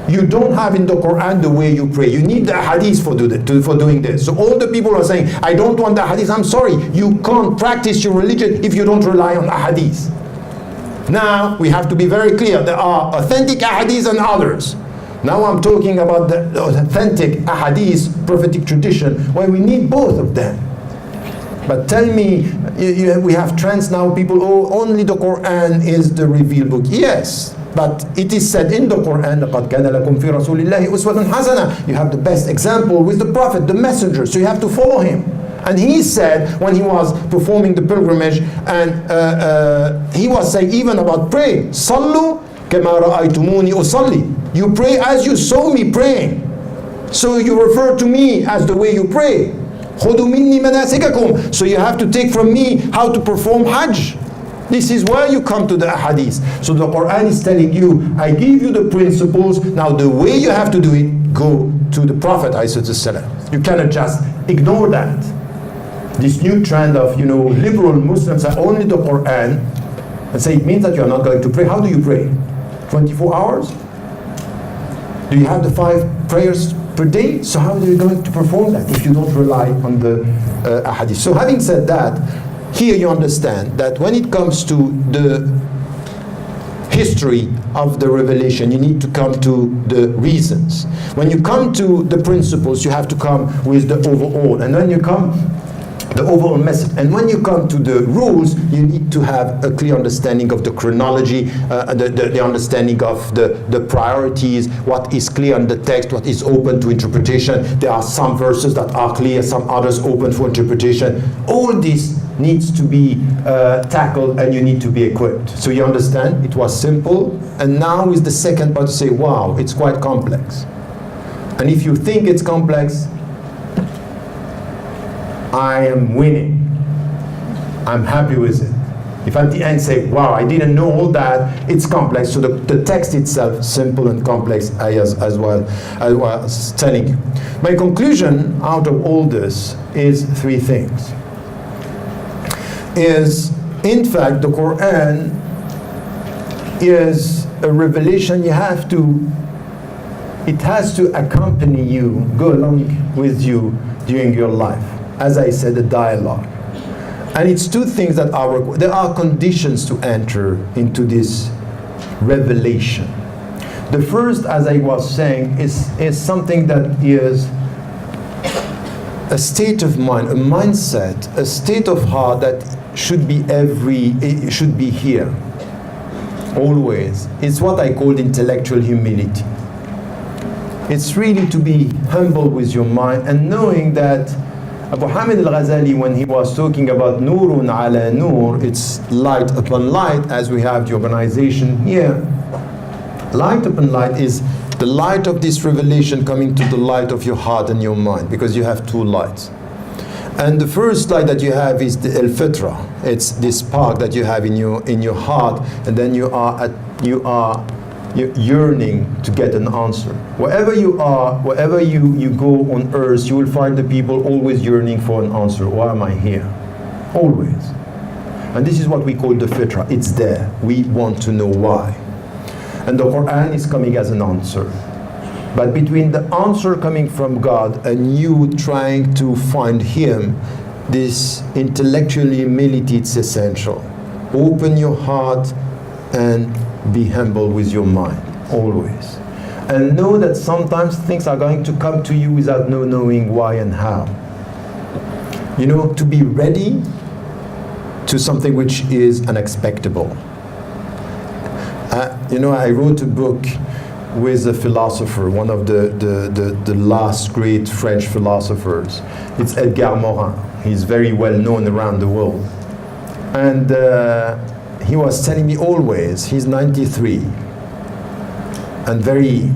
You don't have in the Quran the way you pray. You need the hadith for doing this. So all the people are saying, I don't want the hadith. I'm sorry. You can't practice your religion if you don't rely on the hadith. Now, we have to be very clear. There are authentic ahadith and others. Now I'm talking about the authentic ahadith, prophetic tradition, where we need both of them. But tell me, we have trends now, people, only the Quran is the revealed book. Yes, but it is said in the Quran, لَقَدْ كَانَ لَكُمْ فِي رَسُولِ اللَّهِ أُسْوَةٌ حَسَنَةٌ. You have the best example with the Prophet, the messenger, so you have to follow him. And he said, when he was performing the pilgrimage, and he was saying even about praying, صَلُّوا كَمَا رَأَيْتُمُونِي أُصَلِّي. You pray as you saw me praying. So you refer to me as the way you pray. خُذُوا مِنِّي مَنَاسِكَكُمْ. So you have to take from me how to perform Hajj. This is where you come to the hadith. So the Quran is telling you, I give you the principles, now the way you have to do it, go to the Prophet ﷺ. You cannot just ignore that. This new trend of, liberal Muslims are only the Quran, and say it means that you are not going to pray. How do you pray? 24 hours? Do you have the 5 prayers per day? So how are you going to perform that if you don't rely on the hadith? So having said that, here you understand that when it comes to the history of the revelation, you need to come to the reasons. When you come to the principles, you have to come with the overall. And when you come the overall message. And when you come to the rules, you need to have a clear understanding of the chronology, the understanding of the priorities, what is clear in the text, what is open to interpretation. There are some verses that are clear, some others open for interpretation. All this needs to be tackled, and you need to be equipped. So you understand, it was simple, and now is the second part to say, wow, it's quite complex. And if you think it's complex, I am winning. I'm happy with it. If at the end say, wow, I didn't know all that, it's complex. So the text itself, simple and complex as well, I was telling you. My conclusion out of all this is three things. In fact, the Quran is a revelation it has to accompany you, go along with you during your life. As I said, a dialogue. And it's two things that there are conditions to enter into this revelation. The first, as I was saying, is something that is a state of mind, a mindset, a state of heart that should be here, always. It's what I call intellectual humility. It's really to be humble with your mind and knowing that Abu Hamid al-Ghazali, when he was talking about Nurun ala Nur, it's light upon light, as we have the organization here. Light upon light is the light of this revelation coming to the light of your heart and your mind, because you have two lights. And the first light that you have is the al-fitra. It's this spark that you have in your heart, and then you are yearning to get an answer. Wherever you are, wherever you go on earth, you will find the people always yearning for an answer. Why am I here? Always. And this is what we call the fitra. It's there. We want to know why. And the Quran is coming as an answer. But between the answer coming from God and you trying to find Him, this intellectual humility, it's essential. Open your heart and be humble with your mind, always. And know that sometimes things are going to come to you without knowing why and how. You know, to be ready to something which is unexpectable. You know, I wrote a book with a philosopher, one of the last great French philosophers. It's Edgar Morin. He's very well known around the world. And he was telling me always, he's 93, and very,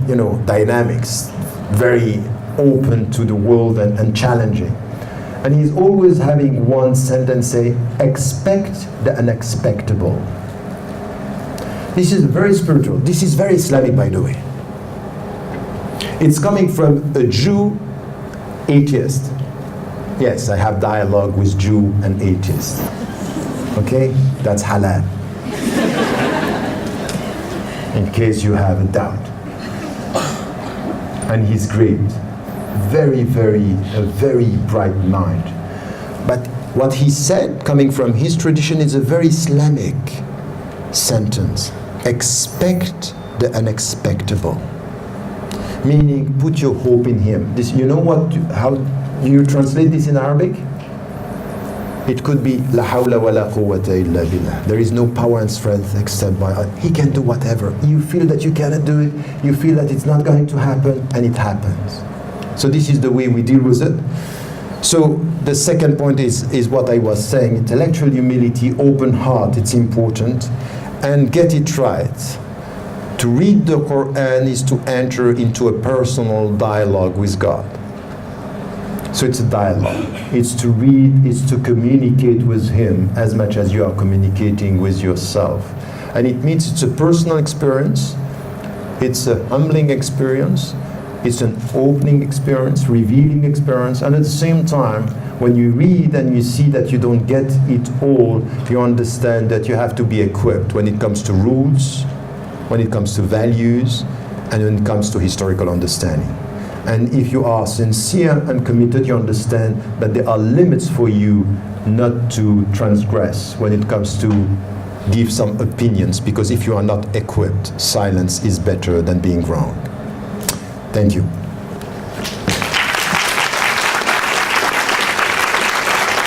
dynamic, very open to the world and challenging. And he's always having one sentence say, expect the unexpectable. This is very spiritual. This is very Islamic, by the way. It's coming from a Jew atheist. Yes, I have dialogue with Jew and atheist. Okay? That's halal. In case you have a doubt. And he's great. Very, a very bright mind. But what he said, coming from his tradition, is a very Islamic sentence. Expect the unexpectable. Meaning, put your hope in Him. This, you know what? How you translate this in Arabic? It could be La hawla wa la quwwata illa billah. There is no power and strength except by Allah. He can do whatever. You feel that you cannot do it. You feel that it's not going to happen, and it happens. So this is the way we deal with it. So the second point is what I was saying. Intellectual humility, open heart. It's important, and get it right. To read the Quran is to enter into a personal dialogue with God. So it's a dialogue. It's to read, it's to communicate with Him as much as you are communicating with yourself. And it means it's a personal experience, it's a humbling experience, it's an opening experience, revealing experience, and at the same time, when you read and you see that you don't get it all, you understand that you have to be equipped when it comes to rules, when it comes to values, and when it comes to historical understanding. And if you are sincere and committed, you understand that there are limits for you not to transgress when it comes to give some opinions, because if you are not equipped, silence is better than being wrong. Thank you.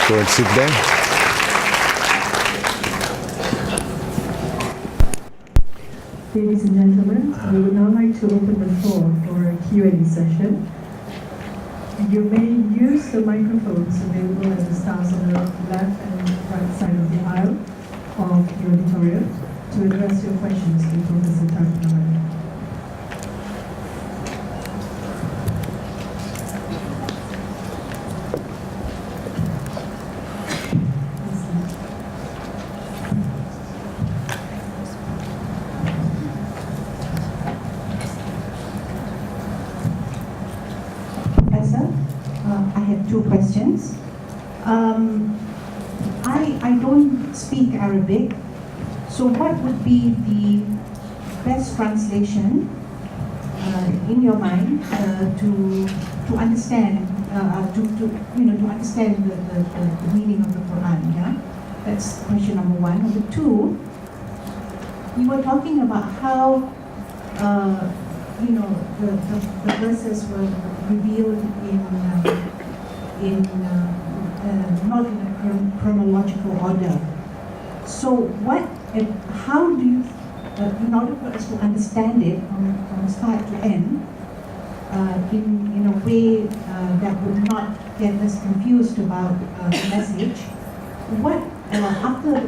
go and sit there. Ladies and gentlemen, we would now like to open the floor for a Q&A session. You may use the microphones available at the stars on the left and right side of the aisle of the auditorium to address your questions to Professor Tariq. I have two questions. I don't speak Arabic, so what would be the best translation in your mind to understand to understand the meaning of the Quran? Yeah, that's question number one. Number two, you were talking about how the verses were revealed not in a chronological order. So how do you, in order for us to understand it from start to end, in a way that would not get us confused about the message, after the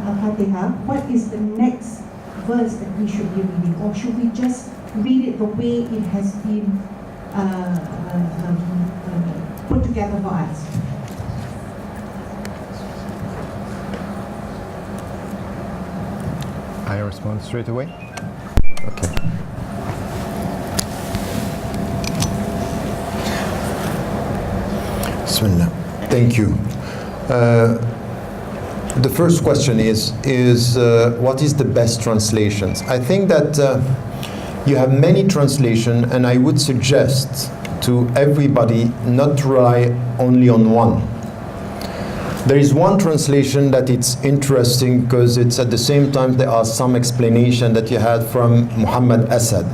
Al-Fatiha, what is the next verse that we should be reading, or should we just read it the way it has been put together for us? I respond straight away? Okay. Bismillah. Thank you. The first question is what is the best translations? I think that you have many translations, and I would suggest to everybody not to rely only on one. There is one translation that it's interesting because it's at the same time there are some explanation that you had from Muhammad Asad.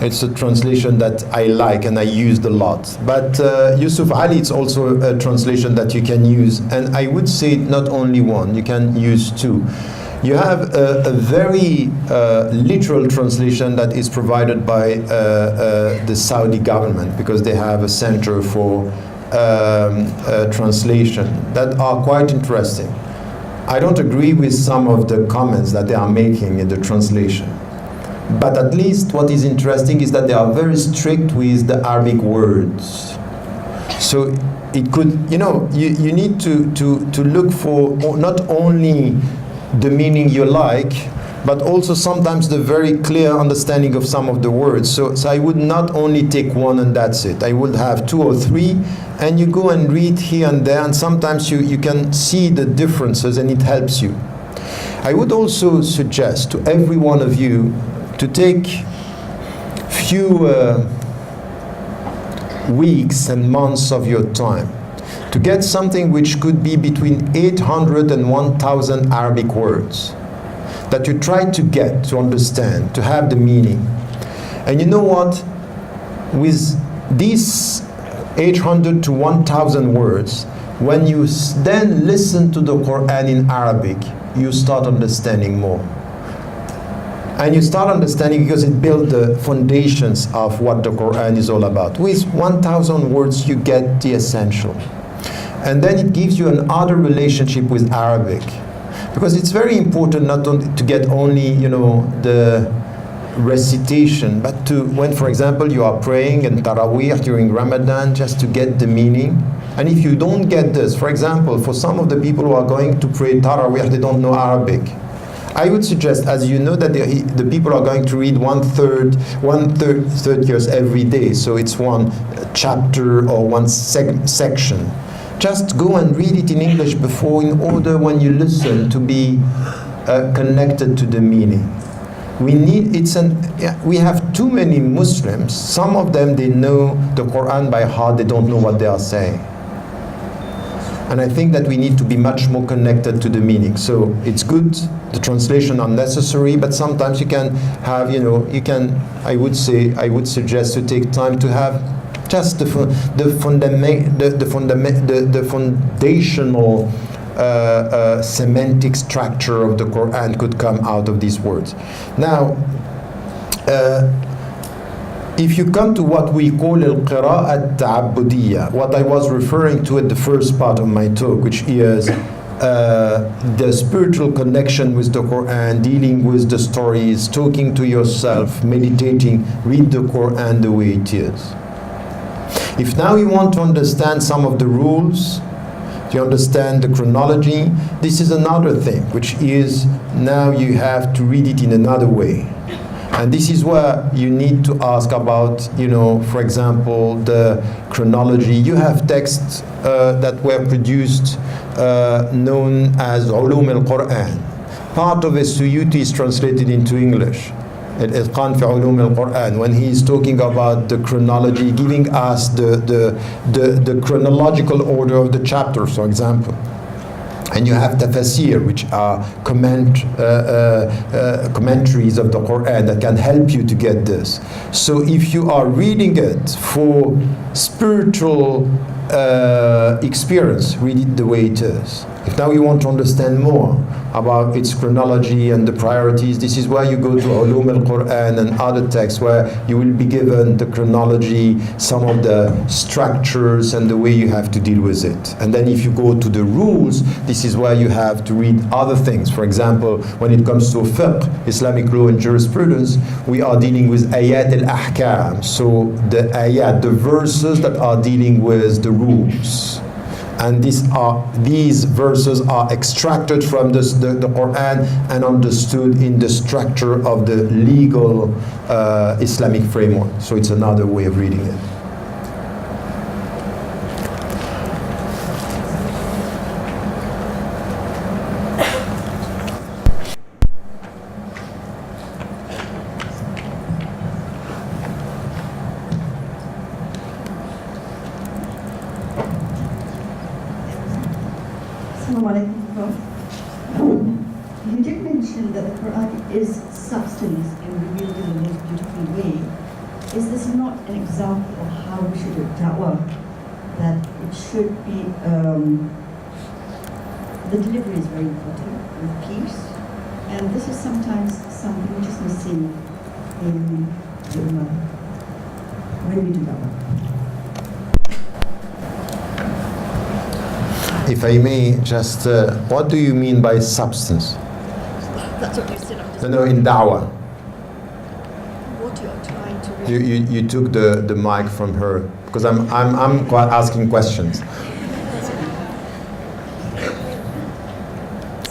It's a translation that I like and I used a lot. But Yusuf Ali, it's also a translation that you can use. And I would say not only one, you can use two. You have a very literal translation that is provided by the Saudi government, because they have a center for translation that are quite interesting. I don't agree with some of the comments that they are making in the translation. But at least what is interesting is that they are very strict with the Arabic words. So it could, you need to look for not only the meaning you like, but also sometimes the very clear understanding of some of the words. So I would not only take one and that's it. I would have two or three, and you go and read here and there, and sometimes you can see the differences and it helps you. I would also suggest to every one of you to take few weeks and months of your time to get something which could be between 800 and 1,000 Arabic words that you try to get, to understand, to have the meaning. And you know what? With these 800 to 1,000 words, when you then listen to the Quran in Arabic, you start understanding more. And you start understanding because it builds the foundations of what the Quran is all about. With 1,000 words, you get the essential. And then it gives you another relationship with Arabic. Because it's very important not to get only, the recitation, but to, when, for example, you are praying in Taraweeh during Ramadan, just to get the meaning. And if you don't get this, for example, for some of the people who are going to pray Taraweeh, they don't know Arabic. I would suggest, as you know, that the people are going to read one third years every day, so it's one chapter or one section. Just go and read it in English before, in order when you listen to be connected to the meaning. We have too many Muslims. Some of them, they know the Quran by heart, they don't know what they are saying. And I think that we need to be much more connected to the meaning. So it's good, the translation are necessary, but sometimes you can have, I would suggest to take time to have just the foundational semantic structure of the Quran could come out of these words. Now, if you come to what we call al-qira'at ta'abbudiyya, what I was referring to at the first part of my talk, which is the spiritual connection with the Quran, dealing with the stories, talking to yourself, meditating, read the Quran the way it is. If now you want to understand some of the rules, to understand the chronology, this is another thing, which is now you have to read it in another way. And this is where you need to ask about, for example, the chronology. You have texts that were produced known as Ulum al-Quran. Part of Suyuti is translated into English. Al-Itqan fi Ulum al-Quran, when he is talking about the chronology, giving us the chronological order of the chapters, for example. And you have tafasir, which are commentaries of the Quran that can help you to get this. So if you are reading it for spiritual experience, read it the way it is. If now you want to understand more about its chronology and the priorities, this is where you go to Ulum al-Quran and other texts where you will be given the chronology, some of the structures and the way you have to deal with it. And then if you go to the rules, this is where you have to read other things. For example, when it comes to fiqh, Islamic law and jurisprudence, we are dealing with ayat al-ahkam. So the ayat, the verses that are dealing with the rules. And these verses are extracted from the Quran and understood in the structure of the legal Islamic framework. So it's another way of reading it. You did mention that the Quran is substance and revealed in the most beautiful way. Is this not an example of how we should do da'wah? That it should be, the delivery is very important with peace, and this is sometimes something which is missing in the Ummah when we do da'wah. If I may, just what do you mean by substance? That's what you said. No, in da'wah. What you're trying to. You took the mic from her because I'm quite asking questions.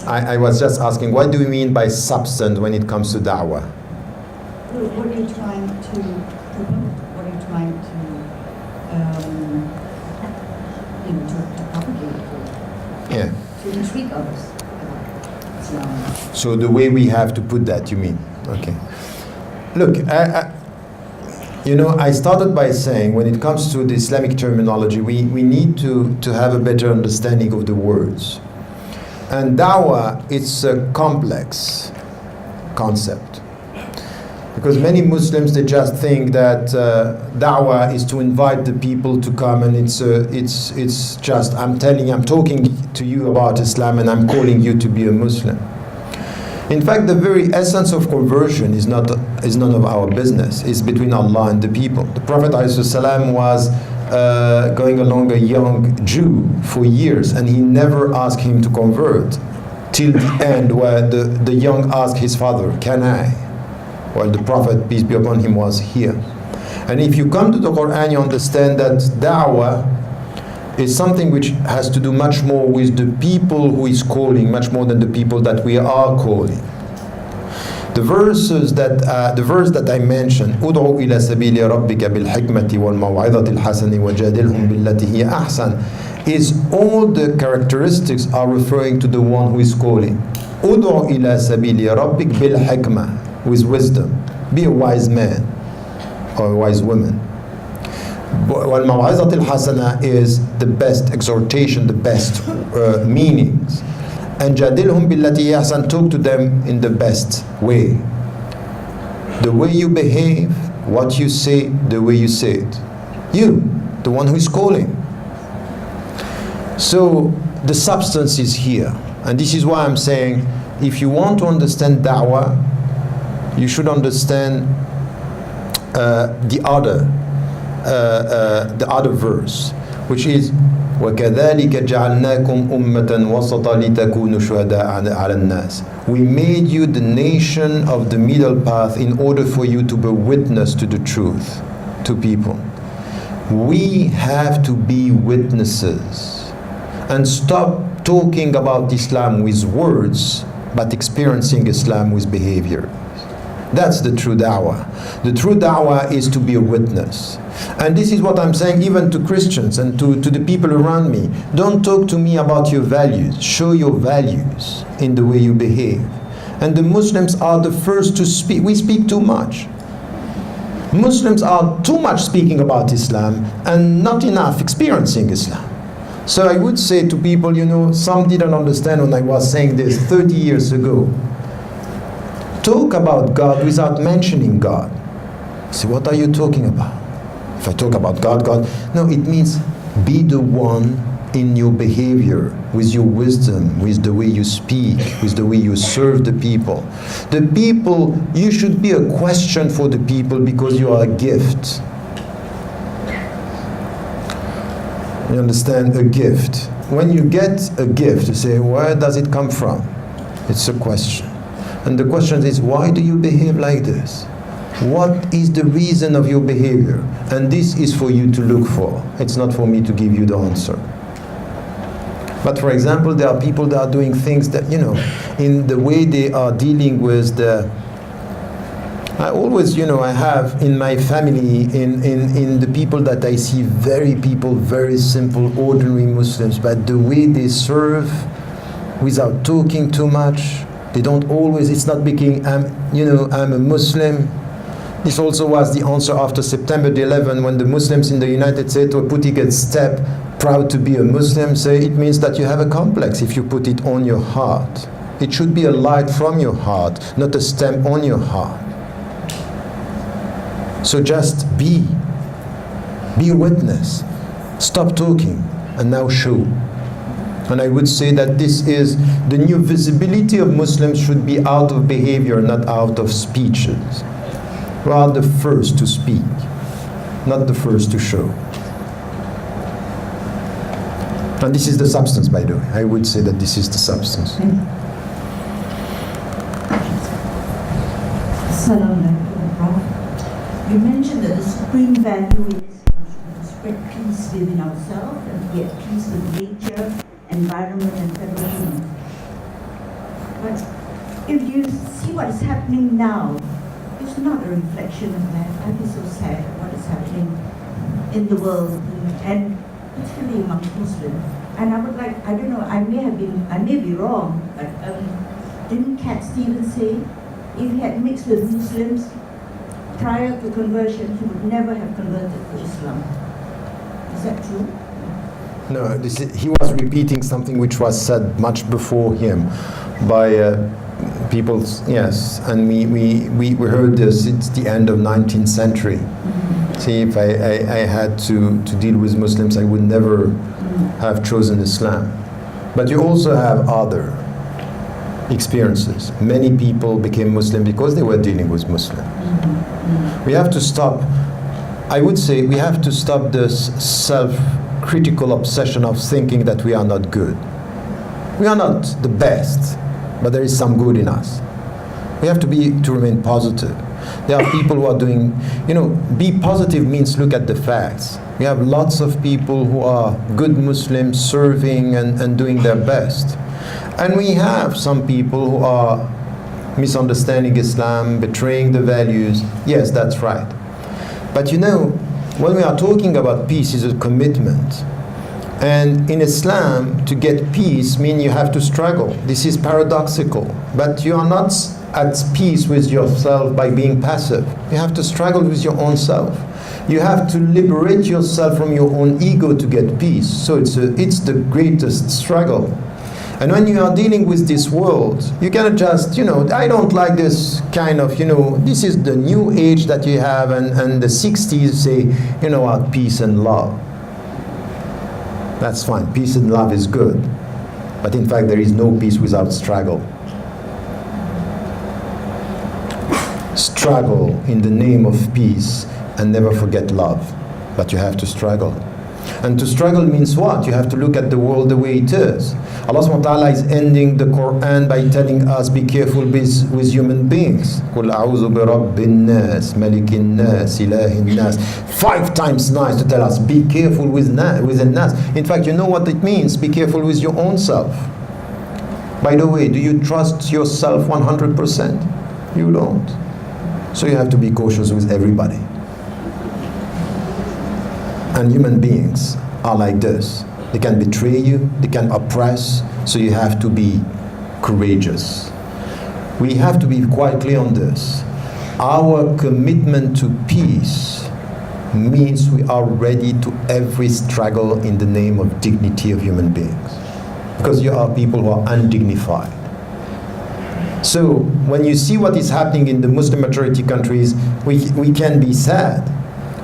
I was just asking, what do you mean by substance when it comes to da'wah? What are you trying to promote? What are you trying to propagate? Yeah. To intrigue others. So the way we have to put that, you mean? Okay. Look, I started by saying when it comes to the Islamic terminology, we need to have a better understanding of the words. And da'wah, it's a complex concept. Because many Muslims, they just think that da'wah is to invite the people to come, and it's just, I'm talking to you about Islam and I'm calling you to be a Muslim. In fact, the very essence of conversion is none of our business. It's between Allah and the people. The Prophet ﷺ was going along a young Jew for years, and he never asked him to convert till the end, where the young asked his father, "Can I?" While the Prophet, peace be upon him, was here. And if you come to the Quran, you understand that da'wah is something which has to do much more with the people who is calling, much more than the people that we are calling. The verse that I mentioned, "Ud'u ila sabili rabbika bil hikmati wal maw'izati al hasani wajadilhum billati hiya ahsan," is all the characteristics are referring to the one who is calling. "Ud'u ila sabili rabbik bil hikmah," with wisdom. Be a wise man or a wise woman. Wal maw'izati al hasana is the best exhortation, the best meanings. And jadilhum billati ahsan, talk to them in the best way. The way you behave, what you say, the way you say it. You, the one who is calling. So the substance is here. And this is why I'm saying, if you want to understand da'wah, you should understand the other verse, which is وَكَذَلِكَ جَعَلْنَاكُمْ أُمَّةً وَسَطًا لِتَكُونُوا شُهَدَاءَ عَلَى النَّاسِ. We made you the nation of the middle path in order for you to bear witness to the truth to people. We have to be witnesses and stop talking about Islam with words, but experiencing Islam with behavior. That's the true da'wah. The true da'wah is to be a witness. And this is what I'm saying even to Christians and to the people around me. Don't talk to me about your values. Show your values in the way you behave. And the Muslims are the first to speak. We speak too much. Muslims are too much speaking about Islam and not enough experiencing Islam. So I would say to people, you know, some didn't understand when I was saying this 30 years ago. Talk about God without mentioning God. So what are you talking about? If I talk about God, no, it means be the one in your behavior, with your wisdom, with the way you speak, with the way you serve the people. The people, you should be a question for the people because you are a gift. You understand? A gift. When you get a gift, you say, where does it come from? It's a question. And the question is, why do you behave like this? What is the reason of your behavior? And this is for you to look for. It's not for me to give you the answer. But for example, there are people that are doing things that, you know, in the way they are dealing with the... I always, you know, I have in my family, in the people that I see, very simple, ordinary Muslims, but the way they serve without talking too much, they don't always, it's not becoming, I'm a Muslim. This also was the answer after September 11 when the Muslims in the United States were putting a step, proud to be a Muslim, say it means that you have a complex if you put it on your heart. It should be a light from your heart, not a stamp on your heart. So just be a witness. Stop talking and now show. And I would say that this is the new visibility of Muslims should be out of behavior, not out of speeches. We are the first to speak, not the first to show. And this is the substance, by the way. I would say that this is the substance. Assalamu alaikum, Prof. You mentioned that the supreme value is to spread peace within ourselves and be at peace with nature, environment and fellow humans. But if you see what is happening now, it's not a reflection of that. I feel so sad what is happening in the world, and particularly among Muslims. And I would like, I don't know, I may be wrong, but didn't Cat Stevens say if he had mixed with Muslims prior to conversion, he would never have converted to Islam? Is that true? No, he was repeating something which was said much before him by people, yes, and we heard this since the end of 19th century. Mm-hmm. See, if I had to deal with Muslims, I would never have chosen Islam. But you also have other experiences. Many people became Muslim because they were dealing with Muslims. Mm-hmm. We have to stop, I would say, we have to stop this self-critical obsession of thinking that we are not good. We are not the best, but there is some good in us. We have to remain positive. There are people who are doing, be positive means look at the facts. We have lots of people who are good Muslims serving and doing their best. And we have some people who are misunderstanding Islam, betraying the values. Yes, that's right. But when we are talking about peace, it's a commitment. And in Islam, to get peace means you have to struggle. This is paradoxical. But you are not at peace with yourself by being passive. You have to struggle with your own self. You have to liberate yourself from your own ego to get peace. So it's the greatest struggle. And when you are dealing with this world, you cannot just, I don't like this kind of, this is the new age that you have, and the 60s say, what, peace and love. That's fine. Peace and love is good. But in fact, there is no peace without struggle. Struggle in the name of peace, and never forget love. But you have to struggle. And to struggle means what? You have to look at the world the way it is. Allah subhanahu wa ta'ala is ending the Quran by telling us, be careful with human beings. قُلْ أَعُوذُ بِرَبِّ النَّاسِ مَلِكِ النَّاسِ إِلَهِ النَّاسِ. 5 times nice to tell us, be careful with the nas. In fact, you know what it means? Be careful with your own self. By the way, do you trust yourself 100%? You don't. So you have to be cautious with everybody. And human beings are like this. They can betray you, they can oppress, so you have to be courageous. We have to be quite clear on this. Our commitment to peace means we are ready to every struggle in the name of dignity of human beings. Because you are people who are undignified. So when you see what is happening in the Muslim majority countries, we can be sad.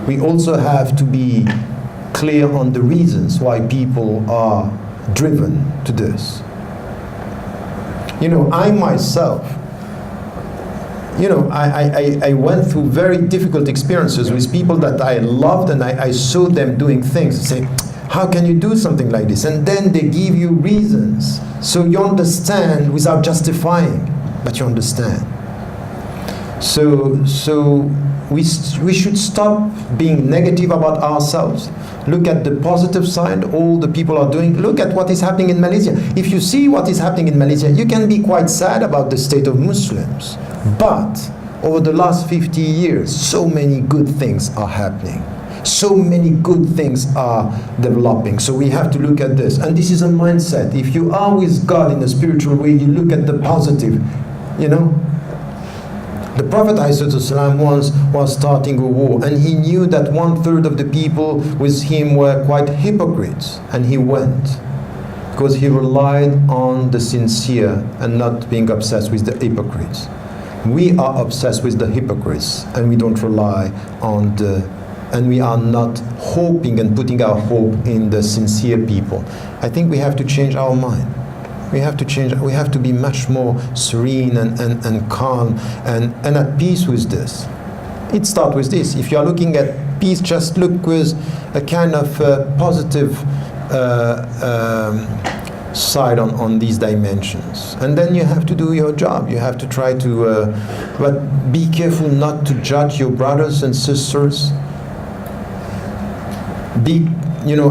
We also have to be clear on the reasons why people are driven to this. I myself, I went through very difficult experiences with people that I loved, and I saw them doing things. Say, how can you do something like this? And then they give you reasons. So you understand without justifying, but you understand. So we should stop being negative about ourselves. Look at the positive side, all the people are doing. Look at what is happening in Malaysia. If you see what is happening in Malaysia, you can be quite sad about the state of Muslims. But over the last 50 years, so many good things are happening. So many good things are developing. So we have to look at this. And this is a mindset. If you are with God in a spiritual way, you look at the positive, The Prophet ﷺ once was starting a war, and he knew that 1/3 of the people with him were quite hypocrites, and he went because he relied on the sincere and not being obsessed with the hypocrites. We are obsessed with the hypocrites, and we don't rely on and we are not hoping and putting our hope in the sincere people. I think we have to change our mind. We have to change. We have to be much more serene and calm and at peace with this. It starts with this. If you are looking at peace, just look with a kind of positive side on these dimensions. And then you have to do your job. You have to try to, but be careful not to judge your brothers and sisters.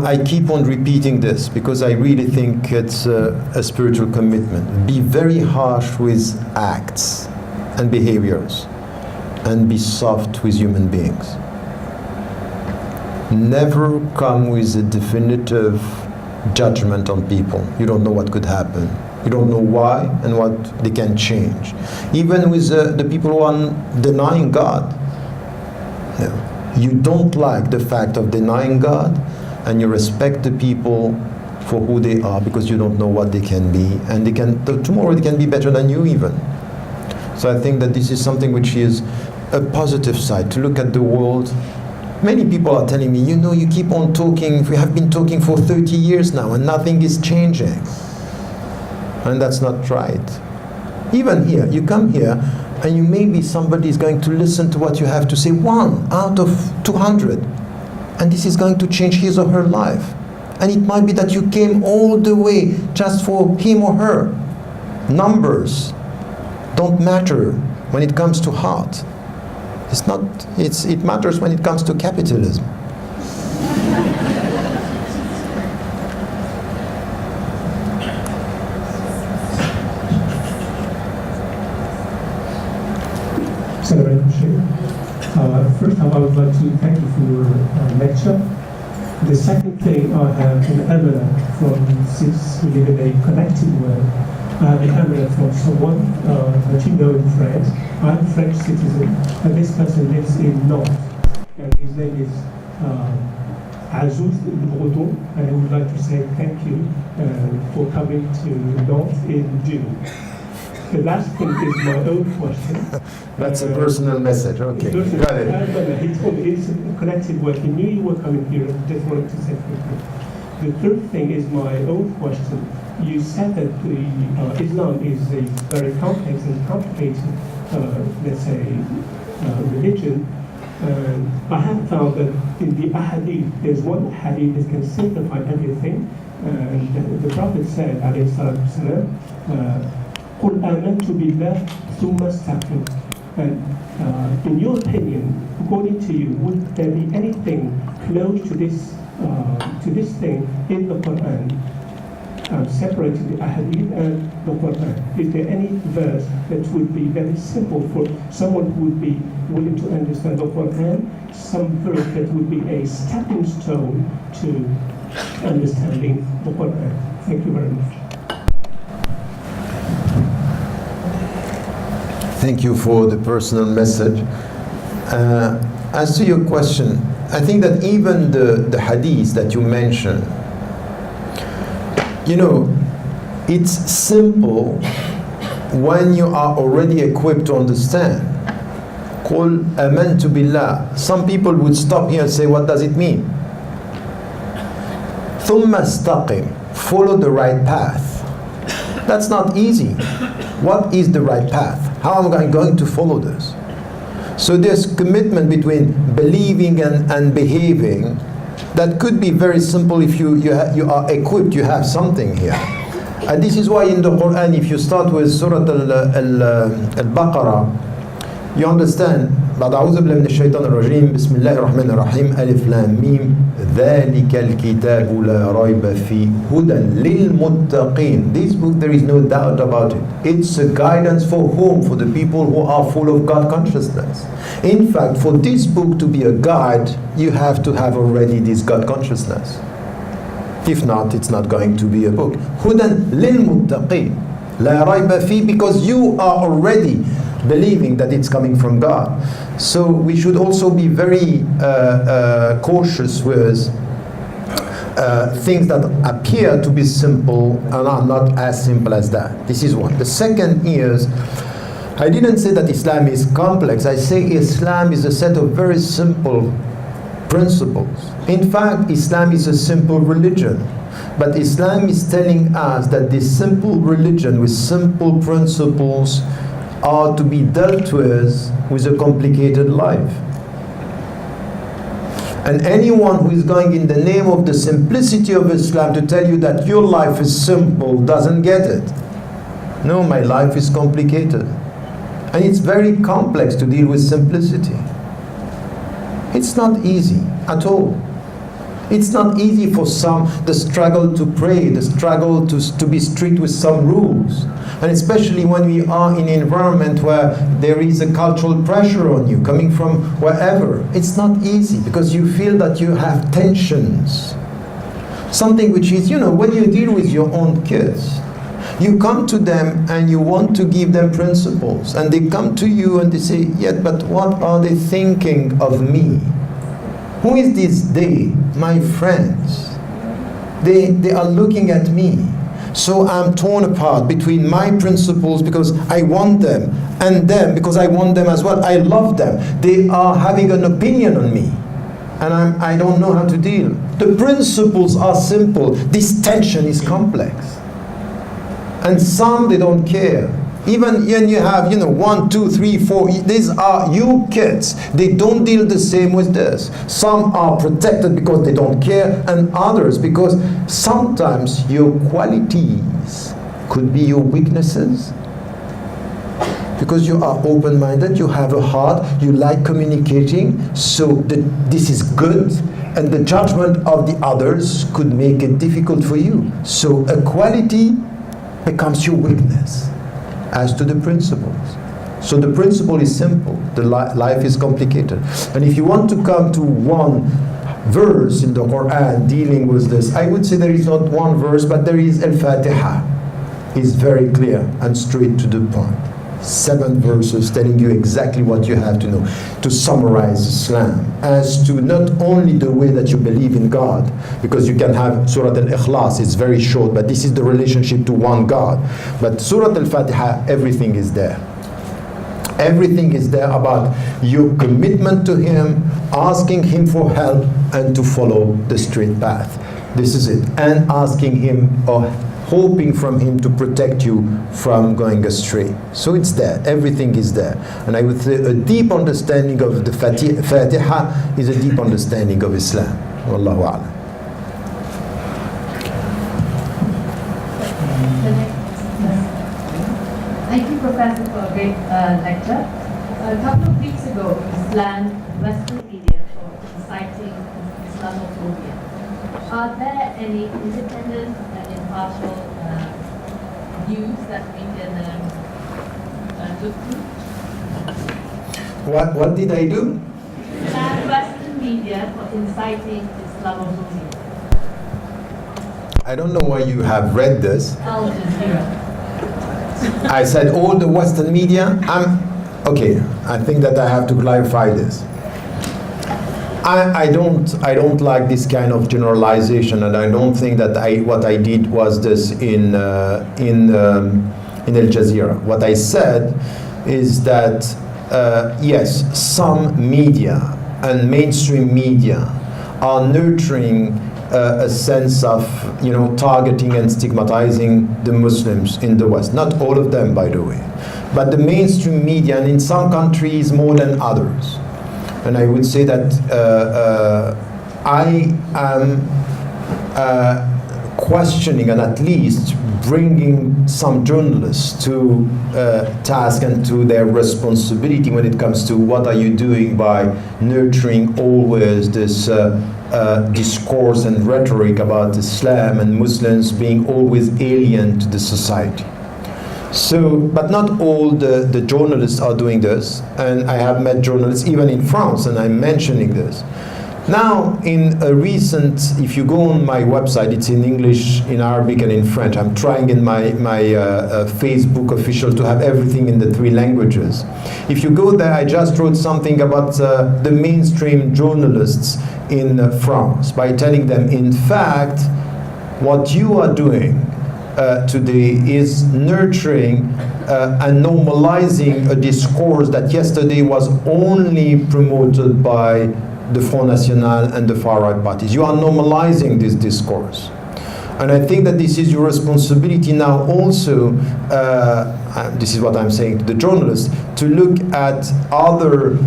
I keep on repeating this because I really think it's a spiritual commitment. Be very harsh with acts and behaviors, and be soft with human beings. Never come with a definitive judgment on people. You don't know what could happen. You don't know why and what they can change. Even with the people who are denying God. You don't like the fact of denying God, and you respect the people for who they are because you don't know what they can be, and tomorrow they can be better than you even. So I think that this is something which is a positive side, to look at the world. Many people are telling me, you keep on talking, we have been talking for 30 years now and nothing is changing. And that's not right. Even here, you come here and maybe somebody is going to listen to what you have to say, 1 out of 200. And this is going to change his or her life. And it might be that you came all the way just for him or her. Numbers don't matter when it comes to heart. It matters when it comes to capitalism. First of all, I would like to thank you for your lecture. The second thing, I have an eminent since we live in a connected world, I have an eminent from someone that you know in France. I'm a French citizen, and this person lives in Nantes, and his name is Azouz Breton, and I would like to say thank you for coming to Nantes in June. The last thing is my own question. That's a personal message. Okay, got it. He told me it's a collective work. He knew you were coming here. I just wanted to say thank you. The third thing is my own question. You said that Islam is a very complex and complicated, let's say, religion. I have found that in the ahadith, there's one hadith that can simplify everything. And the Prophet said, alayhi salatu wasalam, قُلْ آمَنْتُ بِاللَّهِ ثُمَّ اسْتَقِمْ. And in your opinion, according to you, would there be anything close to this thing in the Quran, separating the ahadith and the Quran? Is there any verse that would be very simple for someone who would be willing to understand the Quran? Some verse that would be a stepping stone to understanding the Quran? Thank you very much. Thank you for the personal message. As to your question, I think that even the hadith that you mentioned, you know, it's simple when you are already equipped to understand. قُلْ آمَنْتُ بِاللَّهِ. Some people would stop here and say, what does it mean? ثُمَّ اسْتَقِمْ. Follow the right path. That's not easy. What is the right path? How am I going to follow this? So there's commitment between believing and behaving that could be very simple if you are equipped, you have something here. And this is why in the Quran, if you start with Surah Al-Baqarah, you understand, بعد أعوذ بالله من الشيطان الرجيم بسم الله الرحمن الرحيم ألف لام ميم ذلك الكتاب لا ريب فيه هدى للمتقين. This book, there is no doubt about it. It's a guidance for whom? For the people who are full of God consciousness. In fact, for this book to be a guide, you have to have already this God consciousness. If not, it's not going to be a book. هدى للمتقين لا ريب فيه, because you are already believing that it's coming from God. So we should also be very cautious with things that appear to be simple and are not as simple as that. This is one. The second is, I didn't say that Islam is complex. I say Islam is a set of very simple principles. In fact, Islam is a simple religion. But Islam is telling us that this simple religion with simple principles are to be dealt with a complicated life. And anyone who is going in the name of the simplicity of Islam to tell you that your life is simple doesn't get it. No, my life is complicated. And it's very complex to deal with simplicity. It's not easy at all. It's not easy for some, the struggle to pray, the struggle to be strict with some rules. And especially when we are in an environment where there is a cultural pressure on you, coming from wherever. It's not easy, because you feel that you have tensions. Something which is, you know, when you deal with your own kids, you come to them and you want to give them principles. And they come to you and they say, yeah, but what are they thinking of me? Who is this they? My friends. They are looking at me. So I'm torn apart between my principles because I want them, and them because I want them as well. I love them. They are having an opinion on me, and I don't know how to deal. The principles are simple. This tension is complex. And some, they don't care. Even when you have, 1, 2, 3, 4, these are you kids. They don't deal the same with this. Some are protected because they don't care, and others because sometimes your qualities could be your weaknesses. Because you are open-minded, you have a heart, you like communicating, so this is good, and the judgment of the others could make it difficult for you. So a quality becomes your weakness. As to the principles. So the principle is simple, the life is complicated. And if you want to come to one verse in the Quran dealing with this, I would say there is not one verse, but there is Al-Fatiha. It's very clear and straight to the point. 7 verses telling you exactly what you have to know to summarize Islam as to not only the way that you believe in God, because you can have Surah Al-Ikhlas, it's very short, but this is the relationship to one God. But Surah Al-Fatiha, everything is there. Everything is there about your commitment to Him, asking Him for help, and to follow the straight path. This is it. And asking Him or hoping from Him to protect you from going astray. So it's there. Everything is there. And I would say a deep understanding of the Fatiha is a deep understanding of Islam. Wallahu a'lam. Thank you, Professor, for a great lecture. A couple of weeks ago, you slammed Western media for inciting Islamophobia. Are there any independent and impartial views that we can look through? What did I do? Slam Western media for inciting Islamophobia. I don't know why you have read this. Al Jazeera. I said all the Western media. Okay. I think that I have to clarify this. I don't like this kind of generalization, and I don't think that what I did was this in Al Jazeera. What I said is that yes, some media and mainstream media are nurturing a sense of targeting and stigmatizing the Muslims in the West. Not all of them, by the way, but the mainstream media, and in some countries more than others. And I would say that I am questioning and at least bringing some journalists to task and to their responsibility when it comes to what are you doing by nurturing always this discourse and rhetoric about Islam and Muslims being always alien to the society. So, but not all the journalists are doing this, and I have met journalists even in France, and I'm mentioning this. Now, in a recent, if you go on my website, it's in English, in Arabic, and in French. I'm trying in my Facebook official to have everything in the 3 languages. If you go there, I just wrote something about the mainstream journalists in France by telling them, in fact, what you are doing today is nurturing and normalizing a discourse that yesterday was only promoted by the Front National and the far-right parties. You are normalizing this discourse. And I think that this is your responsibility now also, this is what I'm saying to the journalists, to look at other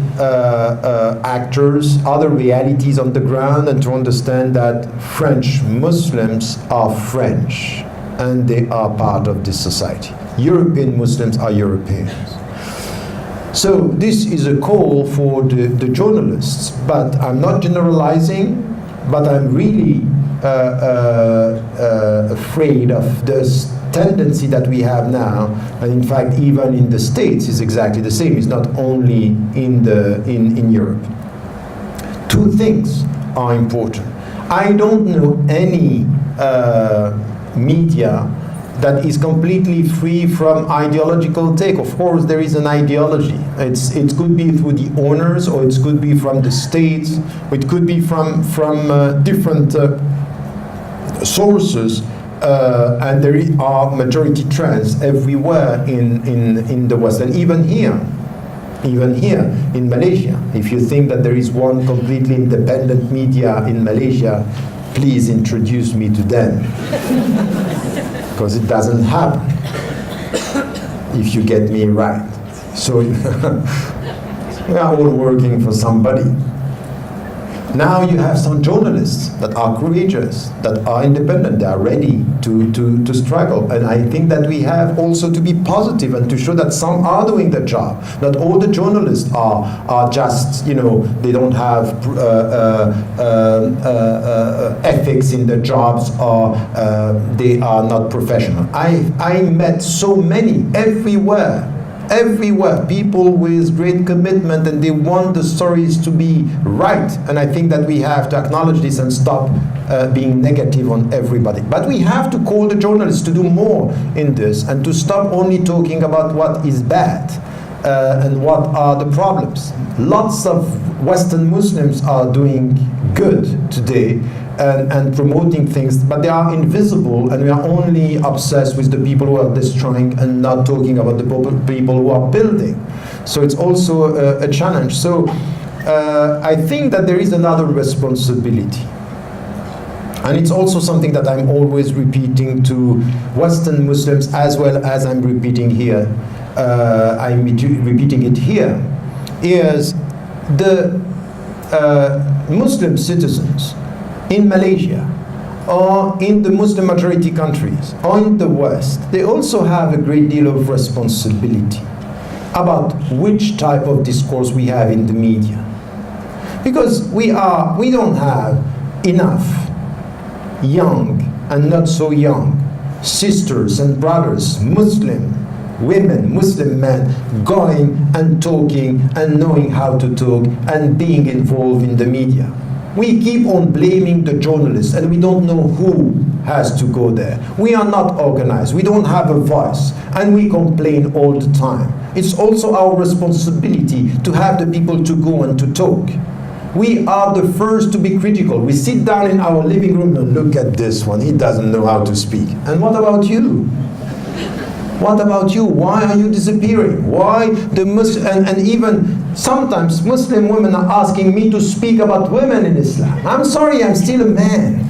actors, other realities on the ground, and to understand that French Muslims are French, and they are part of this society. European Muslims are Europeans. So this is a call for the journalists, but I'm not generalizing, but I'm really afraid of this tendency that we have now, and in fact even in the States is exactly the same. It's not only in Europe. 2 things are important. I don't know any media that is completely free from ideological take. Of course, there is an ideology. It could be through the owners, or it could be from the states, or it could be from different sources, and there are majority trends everywhere in the West, and even here in Malaysia. If you think that there is one completely independent media in Malaysia, please introduce me to them. Because it doesn't happen, if you get me right. So we are all working for somebody. Now you have some journalists that are courageous, that are independent, they are ready to struggle. And I think that we have also to be positive and to show that some are doing the job. Not all the journalists are just, they don't have ethics in their jobs, or they are not professional. I met so many everywhere, people with great commitment, and they want the stories to be right. And I think that we have to acknowledge this and stop being negative on everybody. But we have to call the journalists to do more in this and to stop only talking about what is bad and what are the problems. Lots of Western Muslims are doing good today and promoting things, but they are invisible, and we are only obsessed with the people who are destroying and not talking about the people who are building. So it's also a challenge. So I think that there is another responsibility. And it's also something that I'm always repeating to Western Muslims, as well as I'm repeating here. I'm repeating it here, is the Muslim citizens in Malaysia or in the Muslim majority countries or in the West, they also have a great deal of responsibility about which type of discourse we have in the media. Because we don't have enough young and not so young sisters and brothers, Muslim women, Muslim men, going and talking and knowing how to talk and being involved in the media. We keep on blaming the journalists and we don't know who has to go there. We are not organized, we don't have a voice, and we complain all the time. It's also our responsibility to have the people to go and to talk. We are the first to be critical. We sit down in our living room and look at this one, he doesn't know how to speak. And what about you? What about you? Why are you disappearing? Why the Muslim, and even sometimes Muslim women are asking me to speak about women in Islam. I'm sorry, I'm still a man.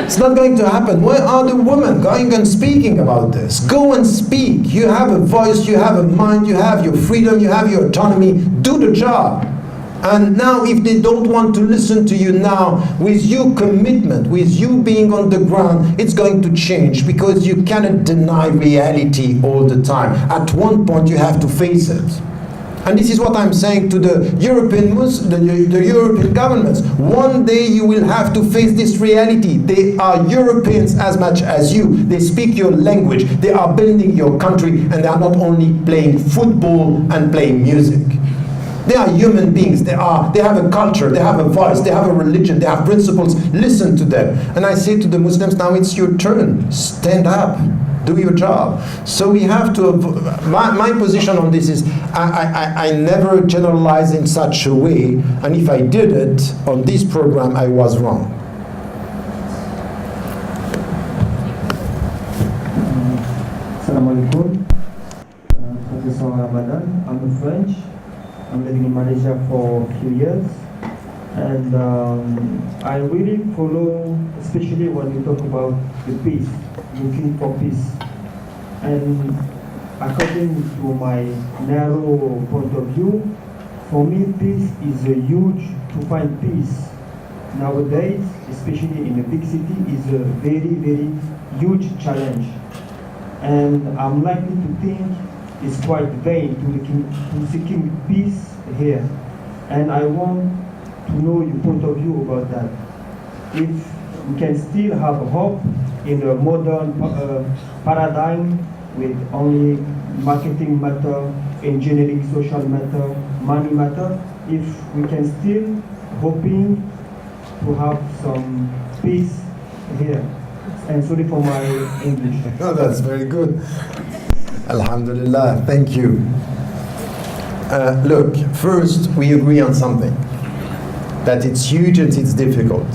It's not going to happen. Where are the women going and speaking about this? Go and speak. You have a voice, you have a mind, you have your freedom, you have your autonomy. Do the job. And now if they don't want to listen to you now, with your commitment, with you being on the ground, it's going to change, because you cannot deny reality all the time. At one point you have to face it. And this is what I'm saying to the European the European governments. One day you will have to face this reality. They are Europeans as much as you. They speak your language. They are building your country, and they are not only playing football and playing music. They are human beings. They have a culture, they have a voice, they have a religion, they have principles. Listen to them. And I say to the Muslims, now it's your turn. Stand up. Do your job. So we have to, my position on this is, I never generalize in such a way, and if I did it on this program, I was wrong. Assalamualaikum. Professor Ramadan. I'm French. I'm living in Malaysia for a few years, and I really follow, especially when you talk about the peace, looking for peace. And according to my narrow point of view, for me peace is a huge, to find peace nowadays, especially in a big city, is a very, very huge challenge. And I'm likely to think it's quite vain to seeking peace here. And I want to know your point of view about that. If we can still have hope in a modern paradigm with only marketing matter, engineering, social matter, money matter, if we can still hoping to have some peace here. And sorry for my English. Oh, that's very good. Alhamdulillah, thank you. Look, first we agree on something, that it's huge and it's difficult.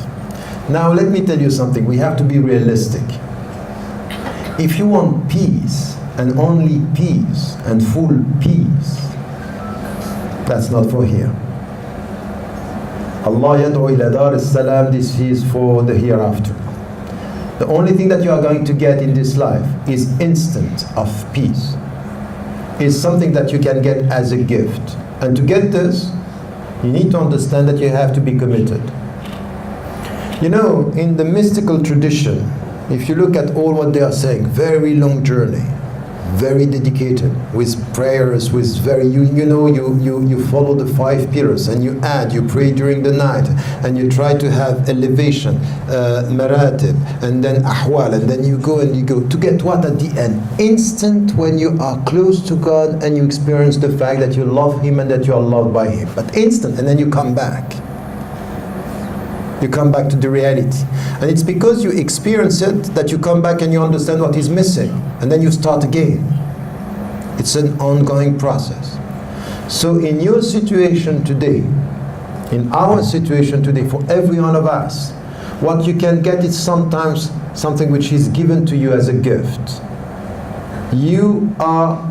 Now let me tell you something, we have to be realistic. If you want peace, and only peace, and full peace, that's not for here. Allah yad'u ila dar as-salam, this is for the hereafter. The only thing that you are going to get in this life is instant of peace. It's something that you can get as a gift. And to get this, you need to understand that you have to be committed. You know, in the mystical tradition, if you look at all what they are saying, very long journey, very dedicated, with prayers, with very, you follow the 5 pillars, and you add, you pray during the night, and you try to have elevation, maratib, and then ahwal, and then you go to get what at the end? Instant, when you are close to God and you experience the fact that you love Him and that you are loved by Him. But instant, and then you come back. You come back to the reality. And it's because you experience it that you come back and you understand what is missing. And then you start again. It's an ongoing process. So in your situation today, in our situation today, for every one of us, what you can get is sometimes something which is given to you as a gift. You are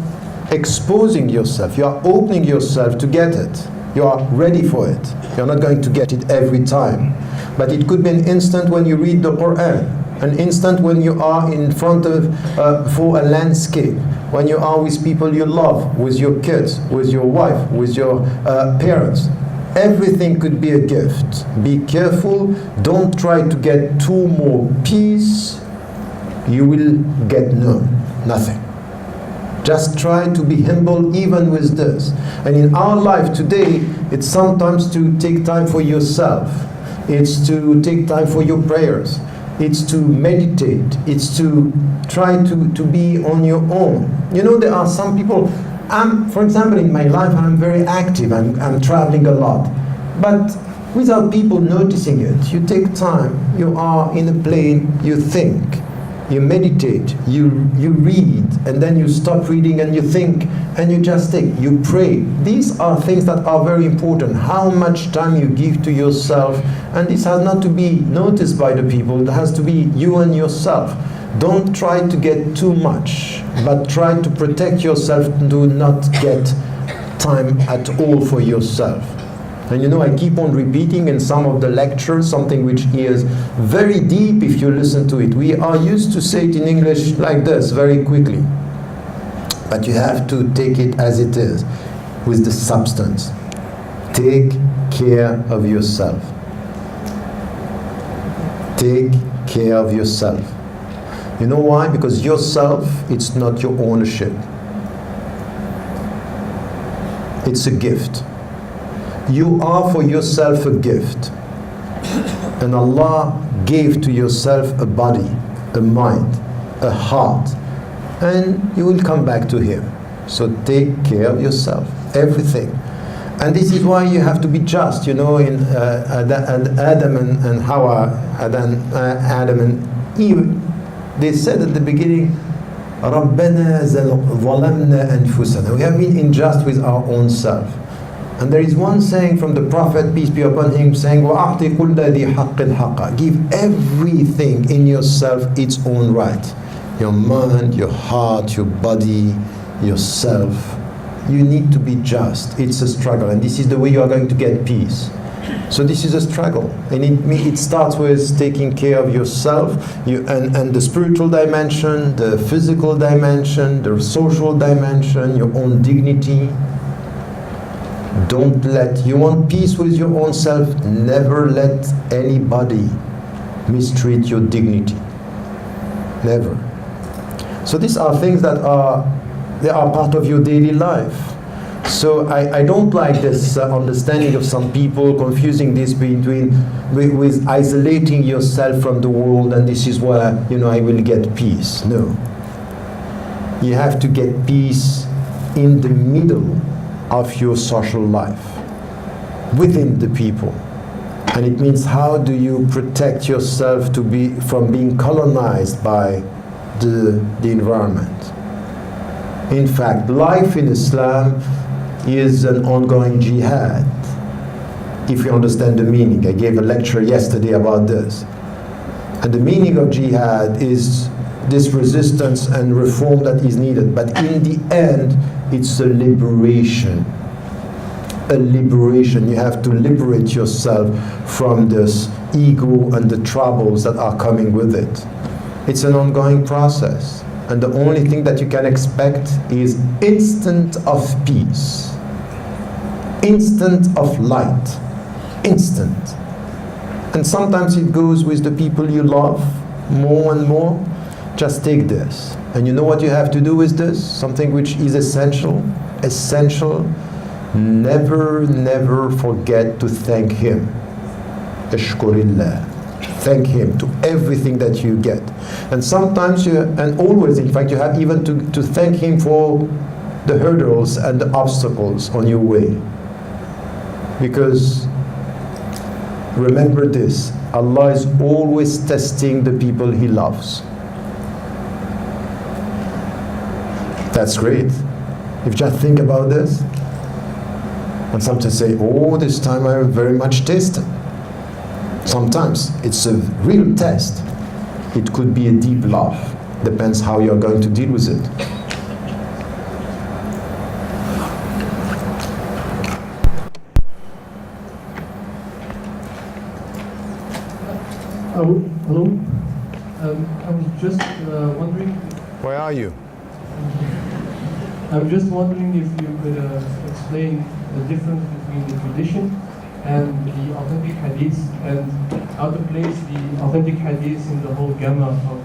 exposing yourself, you are opening yourself to get it. You are ready for it. You're not going to get it every time. But it could be an instant when you read the Quran, an instant when you are in front of, for a landscape, when you are with people you love, with your kids, with your wife, with your parents. Everything could be a gift. Be careful, don't try to get too more peace. You will get nothing. Just try to be humble even with this. And in our life today, it's sometimes to take time for yourself. It's to take time for your prayers. It's to meditate. It's to try to be on your own. You know, there are some people, for example, in my life, I'm very active. I'm traveling a lot. But without people noticing it, you take time. You are in a plane, you think. You meditate, you read, and then you stop reading and you think, and you just think, you pray. These are things that are very important. How much time you give to yourself, and this has not to be noticed by the people, it has to be you and yourself. Don't try to get too much, but try to protect yourself. Do not get time at all for yourself. And you know, I keep on repeating in some of the lectures something which is very deep if you listen to it. We are used to say it in English like this, very quickly. But you have to take it as it is, with the substance. Take care of yourself. Take care of yourself. You know why? Because yourself, it's not your ownership. It's a gift. You are for yourself a gift. And Allah gave to yourself a body, a mind, a heart. And you will come back to Him. So take care of yourself, everything. And this is why you have to be just. You know, in Adam and Hawa, Adam and Eve, they said at the beginning, رَبَّنَا ظَلَمْنَا أَنفُسَنَا. We have been unjust with our own self. And there is one saying from the Prophet, peace be upon him, saying, وَأَعْطِ كُلَّ ذِي حَقٍّ حَقًّا. Give everything in yourself its own right. Your mind, your heart, your body, yourself. You need to be just. It's a struggle, and this is the way you are going to get peace. So this is a struggle, and it starts with taking care of yourself, and the spiritual dimension, the physical dimension, the social dimension, your own dignity. Don't let, you want peace with your own self, never let anybody mistreat your dignity. Never. So these are things that they are part of your daily life. So I don't like this understanding of some people confusing this with isolating yourself from the world, and this is where, you know, I will get peace. No. You have to get peace in the middle of your social life, within the people. And it means, how do you protect yourself from being colonized by the environment? In fact, life in Islam is an ongoing jihad, if you understand the meaning. I gave a lecture yesterday about this. And the meaning of jihad is this resistance and reform that is needed. But in the end, it's a liberation. A liberation. You have to liberate yourself from this ego and the troubles that are coming with it. It's an ongoing process. And the only thing that you can expect is instant of peace. Instant of light. Instant. And sometimes it goes with the people you love more and more. Just take this. And you know what you have to do with this? Something which is essential. Essential. Never, never forget to thank Him. Ashkurillah. Thank Him to everything that you get. And sometimes and always, in fact, you have even to thank Him for the hurdles and the obstacles on your way. Because Remember this, Allah is always testing the people He loves. That's great. If you just think about this, and sometimes say, oh, this time I am very much tested. Sometimes it's a real test. It could be a deep love. Depends how you're going to deal with it. Hello. I was just wondering. Where are you? I was just wondering if you could explain the difference between the tradition and the authentic hadith, and how to place the authentic hadith in the whole gamma of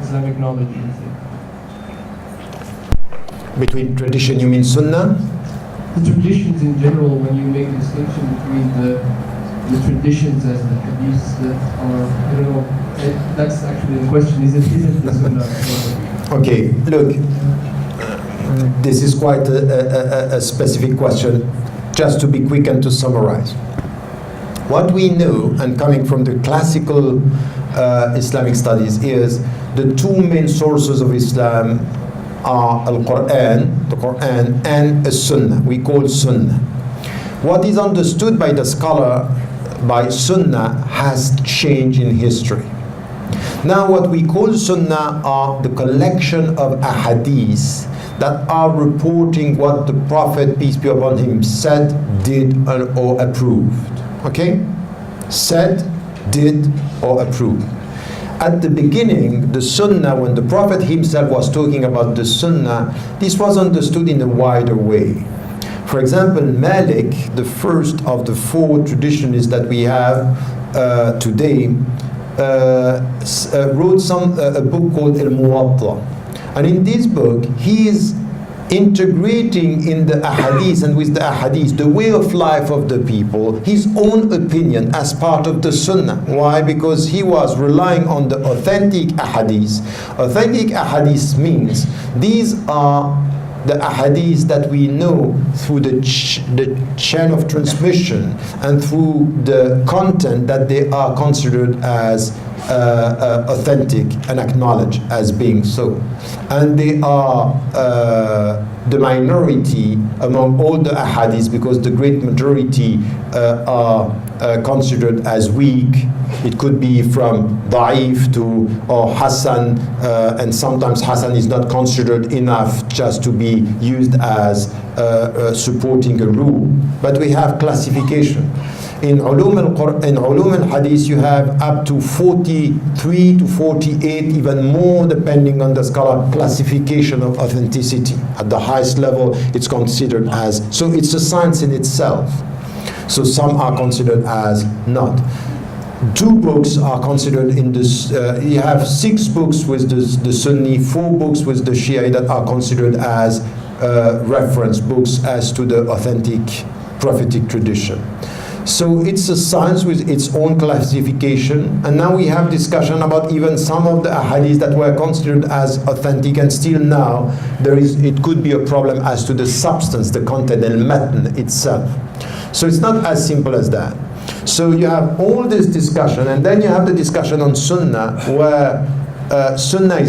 Islamic knowledge. Between tradition, you mean Sunnah? The traditions in general, when you make a distinction between the traditions as the hadiths that are, I don't know, that's actually the question, is it the Sunnah? Okay, look, this is quite a specific question. Just to be quick and to summarize. What we know, and coming from the classical Islamic studies, is the two main sources of Islam are Al-Quran, the Quran, and a Sunnah. We call Sunnah. What is understood by the scholar by Sunnah has changed in history. Now what we call Sunnah are the collection of ahadith that are reporting what the Prophet, peace be upon him, said, did, or approved. Okay? Said, did, or approved. At the beginning, the Sunnah, when the Prophet himself was talking about the Sunnah, this was understood in a wider way. For example, Malik, the first of the four traditions that we have today, wrote a book called Al-Muwatta. And in this book, he is integrating in the ahadith and with the ahadith the way of life of the people, his own opinion as part of the Sunnah. Why? Because he was relying on the authentic ahadith. Authentic ahadith means these are the ahadith that we know through the chain of transmission and through the content that they are considered as authentic and acknowledged as being so. And they are the minority among all the ahadith, because the great majority are considered as weak. It could be from da'if to or Hassan, and sometimes Hassan is not considered enough just to be used as supporting a rule. But we have classification. In ulum al-hadith you have up to 43 to 48, even more depending on the scholar, classification of authenticity. At the highest level it's considered as, so it's a science in itself. So some are considered as not. 2 books are considered in this, you have 6 books with the Sunni, 4 books with the Shia that are considered as reference books as to the authentic prophetic tradition. So it's a science with its own classification, and now we have discussion about even some of the ahadith that were considered as authentic, and still now it could be a problem as to the substance, the content, al-matn itself. So it's not as simple as that. So you have all this discussion, and then you have the discussion on Sunnah, where Sunnah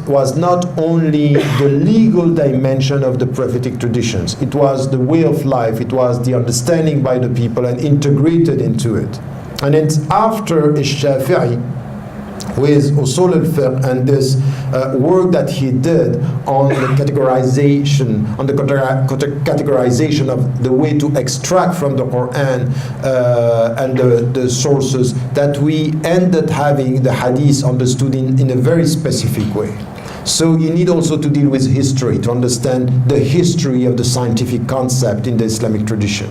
was not only the legal dimension of the prophetic traditions, it was the way of life, it was the understanding by the people and integrated into it. And it's after Shafi'i, with Usul al-Fiqh and this work that he did on the categorization, of the way to extract from the Quran and the sources, that we ended having the hadith understood in a very specific way. So you need also to deal with history to understand the history of the scientific concept in the Islamic tradition.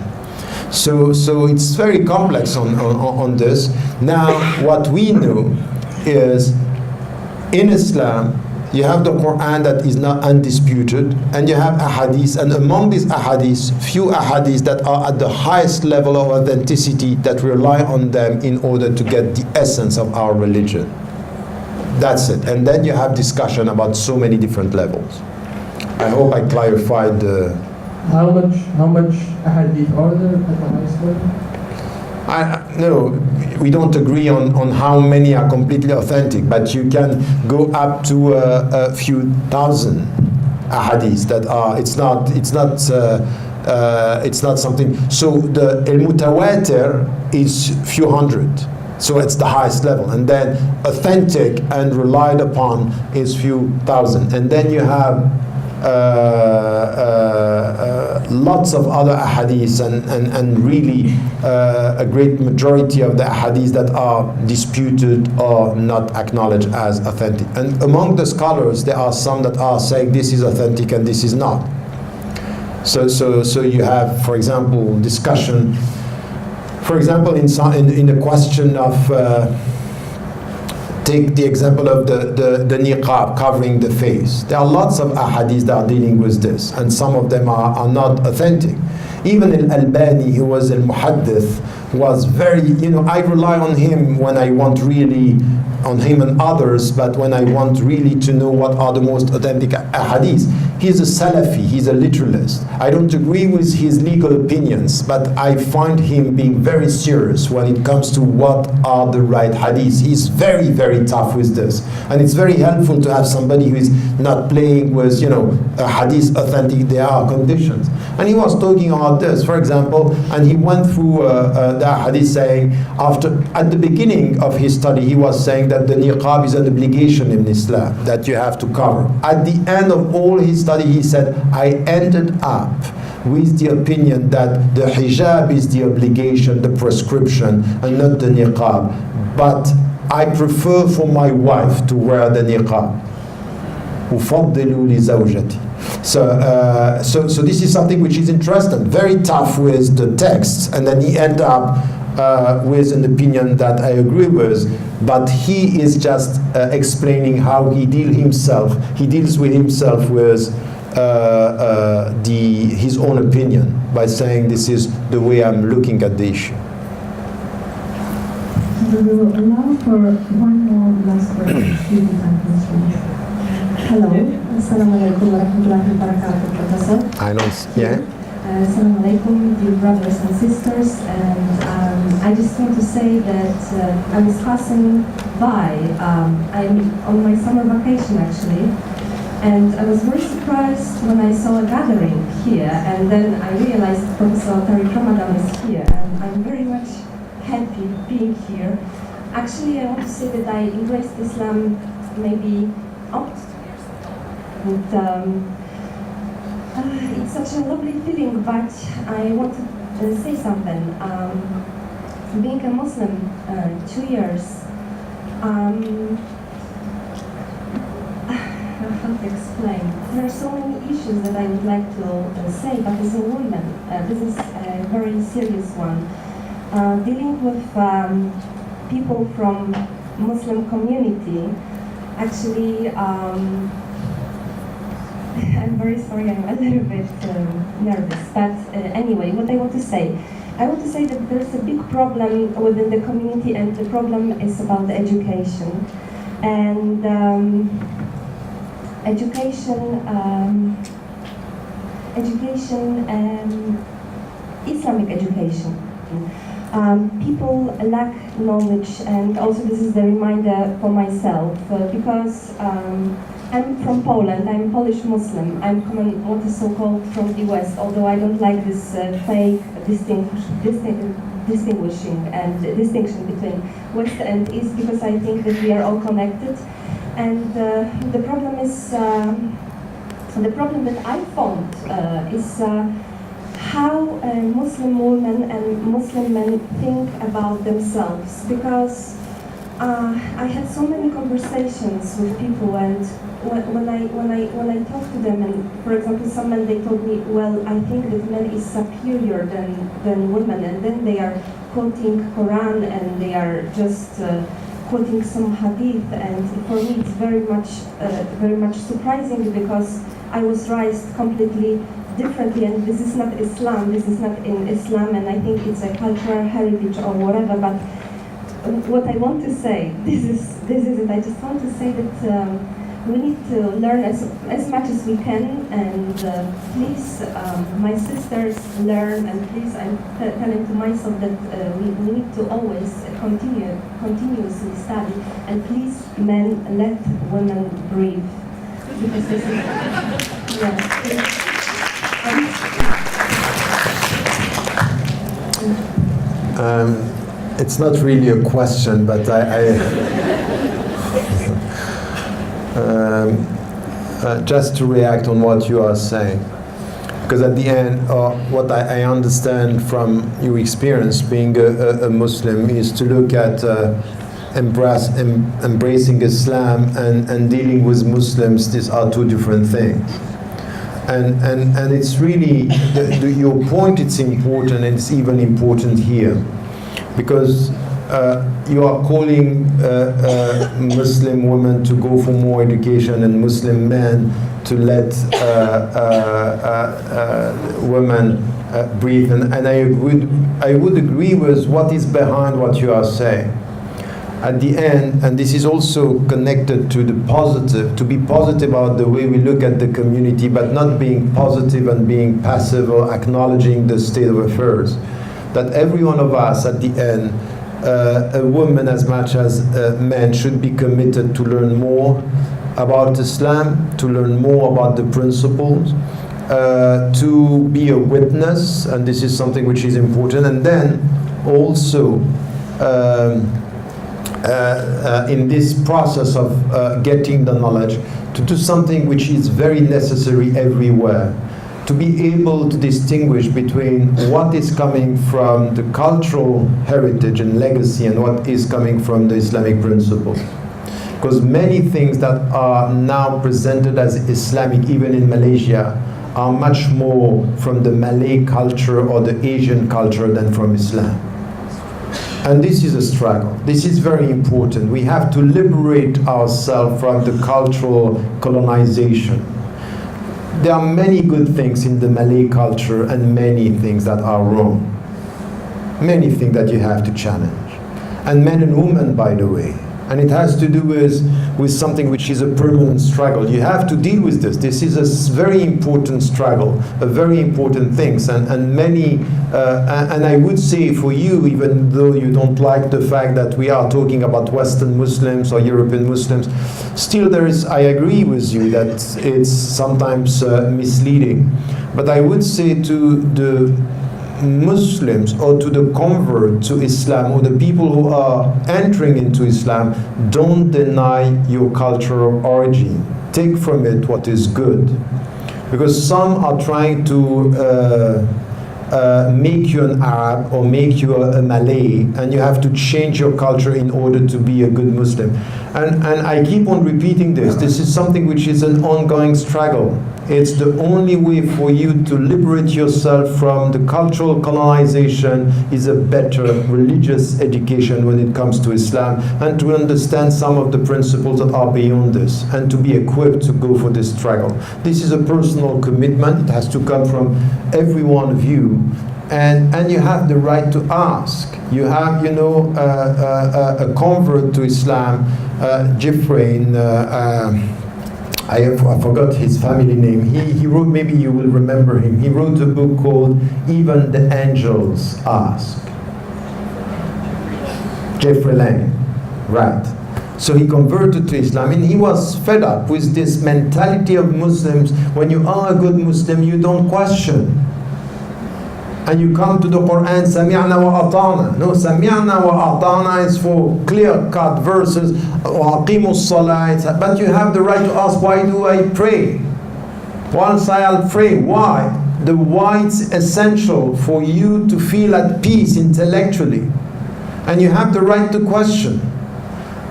So it's very complex on this. Now what we know is in Islam you have the Quran that is not undisputed, and you have ahadith, and among these ahadith, few ahadith that are at the highest level of authenticity that rely on them in order to get the essence of our religion. That's it. And then you have discussion about so many different levels. I hope I clarified the... How much ahadith are there at the highest level? No, we don't agree on how many are completely authentic, but you can go up to a few thousand ahadith that are. It's not something. So the al-mutawatir is few hundred. So it's the highest level, and then authentic and relied upon is few thousand, and then you have lots of other ahadith and really a great majority of the ahadith that are disputed or not acknowledged as authentic. And among the scholars, there are some that are saying this is authentic and this is not. So you have, for example, discussion. For example, in the question of take the example of the niqab covering the face. There are lots of ahadith that are dealing with this, and some of them are not authentic. Even Al-Albani, who was al-muhaddith, was very, I rely on him when I want really, on him and others, but when I want really to know what are the most authentic ahadith. He's a Salafi, he's a literalist. I don't agree with his legal opinions, but I find him being very serious when it comes to what are the right hadiths. He's very, very tough with this. And it's very helpful to have somebody who is not playing with, a hadith authentic, there are conditions. And he was talking about this, for example, and he went through the hadith saying, at the beginning of his study, he was saying that the niqab is an obligation in Islam, that you have to cover. At the end of all his study, he said, I ended up with the opinion that the hijab is the obligation, the prescription, and not the niqab. But I prefer for my wife to wear the niqab. أفضل لزوجتي. So this is something which is interesting, very tough with the texts, and then he ended up with an opinion that I agree with, but he is just explaining how he deals with himself with his own opinion by saying this is the way I'm looking at the issue. We will allow for one more last question. Hello. Assalamu alaikum wa rahmatullahi wa barakatuh, Professor. I don't, yeah? Assalamu alaikum, dear brothers and sisters. And I just want to say that I was passing by. I'm on my summer vacation actually. And I was very surprised when I saw a gathering here. And then I realized Professor Tariq Ramadan is here. And I'm very much happy being here. Actually, I want to say that I embraced Islam maybe up to 2 years ago. And it's such a lovely feeling, but I want to say something. Being a Muslim 2 years, how to explain? There are so many issues that I would like to say, but as a woman, this is a very serious one. Dealing with people from Muslim community, actually, I'm very sorry, I'm a little bit nervous, but anyway, what I want to say that there's a big problem within the community, and the problem is about the education. And Islamic education. People lack knowledge, and also this is the reminder for myself, because I'm from Poland, I'm Polish Muslim, I'm what is so-called from the West, although I don't like this fake distinction between West and East, because I think that we are all connected. And the problem that I found is how Muslim women and Muslim men think about themselves, because I had so many conversations with people, and when I talk to them, and for example, some men, they told me, well, I think that men is superior than women, and then they are quoting Quran and they are just quoting some hadith, and for me it's very much surprising, because I was raised completely differently, and this is not Islam, this is not in Islam, and I think it's a cultural heritage or whatever. But what I want to say, this is it. I just want to say that we need to learn as much as we can, and please, my sisters, learn, and please, I'm telling to myself that we need to always continuously study, and please, men, let women breathe. Because this is, it's not really a question, but just to react on what you are saying. Because at the end, what I understand from your experience being a Muslim is to look at embracing Islam and dealing with Muslims. These are two different things. And it's really, your point, it's important, and it's even important here. Because you are calling Muslim women to go for more education and Muslim men to let women breathe. And I would agree with what is behind what you are saying. At the end, and this is also connected to the positive, to be positive about the way we look at the community, but not being positive and being passive or acknowledging the state of affairs. That every one of us at the end, a woman as much as men, should be committed to learn more about Islam, to learn more about the principles, to be a witness, and this is something which is important, and then also in this process of getting the knowledge, to do something which is very necessary everywhere, to be able to distinguish between what is coming from the cultural heritage and legacy and what is coming from the Islamic principle. Because many things that are now presented as Islamic, even in Malaysia, are much more from the Malay culture or the Asian culture than from Islam. And this is a struggle. This is very important. We have to liberate ourselves from the cultural colonization. There are many good things in the Malay culture and many things that are wrong. Many things that you have to challenge. And men and women, by the way. And it has to do with something which is a permanent struggle. You have to deal with this. This is a very important struggle, a very important thing. And many, and I would say for you, even though you don't like the fact that we are talking about Western Muslims or European Muslims, still there is, I agree with you that it's sometimes misleading. But I would say to the Muslims or to the convert to Islam or the people who are entering into Islam, don't deny your cultural origin. Take from it what is good. Because some are trying to make you an Arab or make you a Malay, and you have to change your culture in order to be a good Muslim. And I keep on repeating this. This is something which is an ongoing struggle. It's the only way for you to liberate yourself from the cultural colonization is a better religious education when it comes to Islam, and to understand some of the principles that are beyond this, and to be equipped to go for this struggle. This is a personal commitment. It has to come from every one of you. And you have the right to ask. You have, you know, a convert to Islam, Jeffrey, I forgot his family name. He wrote, maybe you will remember him. He wrote a book called Even the Angels Ask. Jeffrey Lang, right. So he converted to Islam, and he was fed up with this mentality of Muslims. When you are a good Muslim, you don't question. And you come to the Quran, Sami'na wa ata'na. No, Sami'na wa ata'na is for clear-cut verses, wa aqimu s-salat. But you have the right to ask, why do I pray? Once I'll pray, why? The why is essential for you to feel at peace intellectually. And you have the right to question.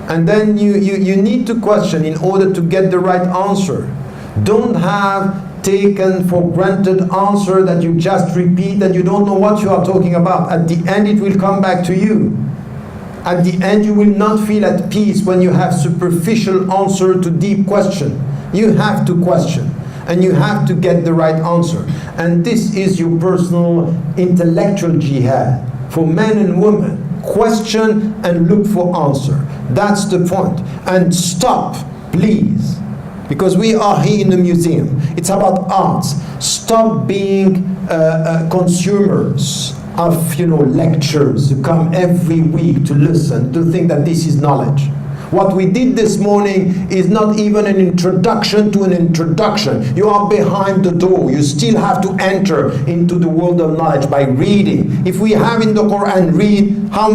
And then you need to question in order to get the right answer. Don't have taken for granted answer that you just repeat and you don't know what you are talking about. At the end it will come back to you. At the end you will not feel at peace when you have superficial answer to deep question. You have to question and you have to get the right answer. And this is your personal intellectual jihad for men and women. Question and look for answer. That's the point. And stop, please. because we are here in the museum. It's about arts. Stop being consumers of lectures, who come every week to listen, to think that this is knowledge. What we did this morning is not even an introduction to an introduction. You are behind the door. You still have to enter into the world of knowledge by reading. If we have in the Quran, read how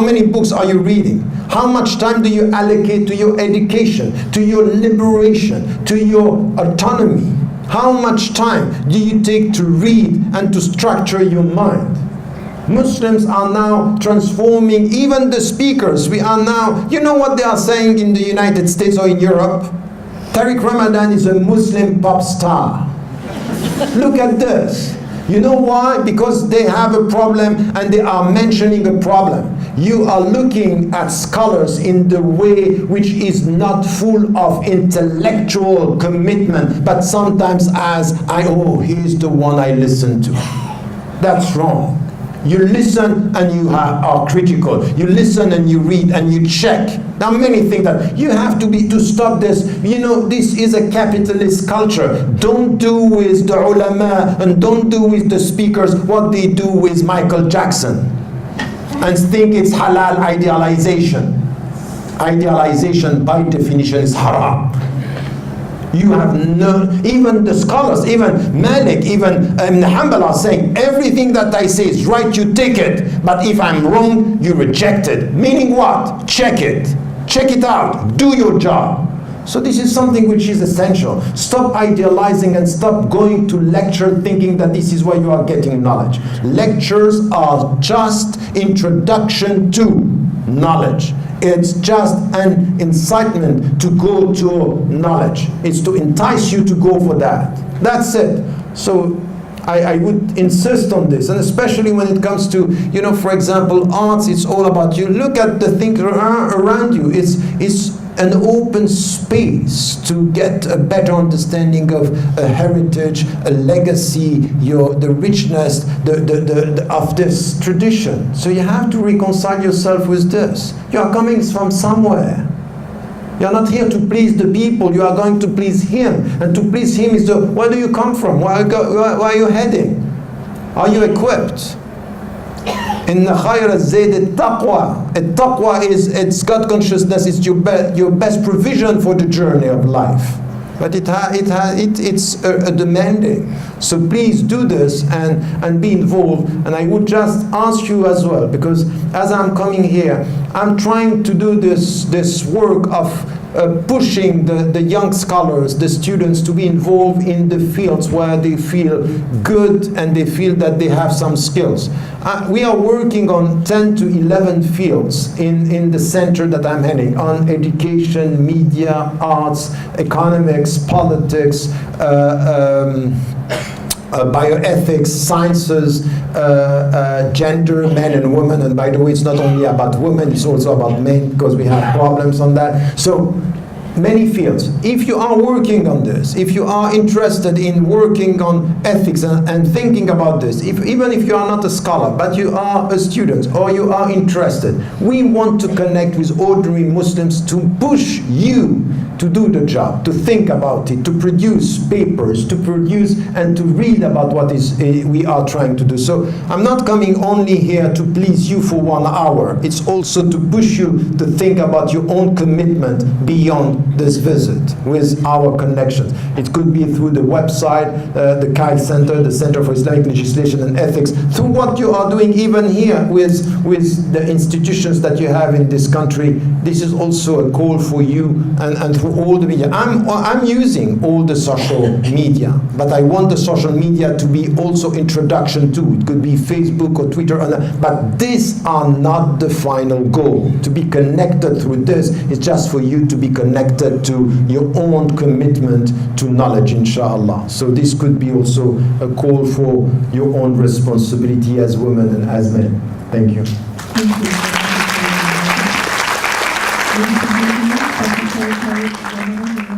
many books are you reading? How much time do you allocate to your education, to your liberation, to your autonomy? How much time do you take to read and to structure your mind? Muslims are now transforming even the speakers. We are now, you know what they are saying in the United States or in Europe? Tariq Ramadan is a Muslim pop star. Look at this. You know why? Because they have a problem and they are mentioning a problem. You are looking at scholars in the way which is not full of intellectual commitment, but sometimes as, here's the one I listen to. That's wrong. You listen and you are critical. You listen and you read and you check. There are many things that you have to stop this. This is a capitalist culture. Don't do with the ulama and don't do with the speakers what they do with Michael Jackson and think it's halal idealization. Idealization by definition is haram. You have even the scholars, even Malik, even Ibn Hanbal are saying, everything that I say is right, you take it. But if I'm wrong, you reject it. Meaning what? Check it. Check it out. Do your job. So this is something which is essential. Stop idealizing and stop going to lecture thinking that this is where you are getting knowledge. Lectures are just introduction to knowledge. It's just an incitement to go to knowledge. It's to entice you to go for that. That's it. So I would insist on this, and especially when it comes to, for example, arts, it's all about you look at the things around you. It's an open space to get a better understanding of a heritage, a legacy, the richness of this tradition. So you have to reconcile yourself with this. You are coming from somewhere. You are not here to please the people. You are going to please Him, and to please Him is where do you come from? Where are you heading? Are you equipped? In khayr al-zayd al-taqwa. Al-taqwa it's God consciousness. It's your best provision for the journey of life. But it's demanding. So please do this and be involved. And I would just ask you as well, because as I'm coming here, I'm trying to do this work of pushing the young scholars, the students, to be involved in the fields where they feel good and they feel that they have some skills. We are working on 10 to 11 fields in the center that I'm heading, on education, media, arts, economics, politics, bioethics, sciences, gender, men and women. And by the way, it's not only about women, it's also about men, because we have problems on that. So many fields. If you are working on this, if you are interested in working on ethics and thinking about this, even if you are not a scholar, but you are a student or you are interested, we want to connect with ordinary Muslims to push you to do the job, to think about it, to produce papers, to produce and to read about what we are trying to do. So I'm not coming only here to please you for 1 hour. It's also to push you to think about your own commitment beyond this visit with our connections. It could be through the website, the KAI Center, the Center for Islamic Legislation and Ethics, through what you are doing even here with the institutions that you have in this country. This is also a call for you and through all the media. I'm using all the social media, but I want the social media to be also introduction to. It could be Facebook or Twitter, but these are not the final goal. To be connected through this is just for you to be connected to your own commitment to knowledge, inshallah. So this could be also a call for your own responsibility as women and as men. Thank you. Thank you.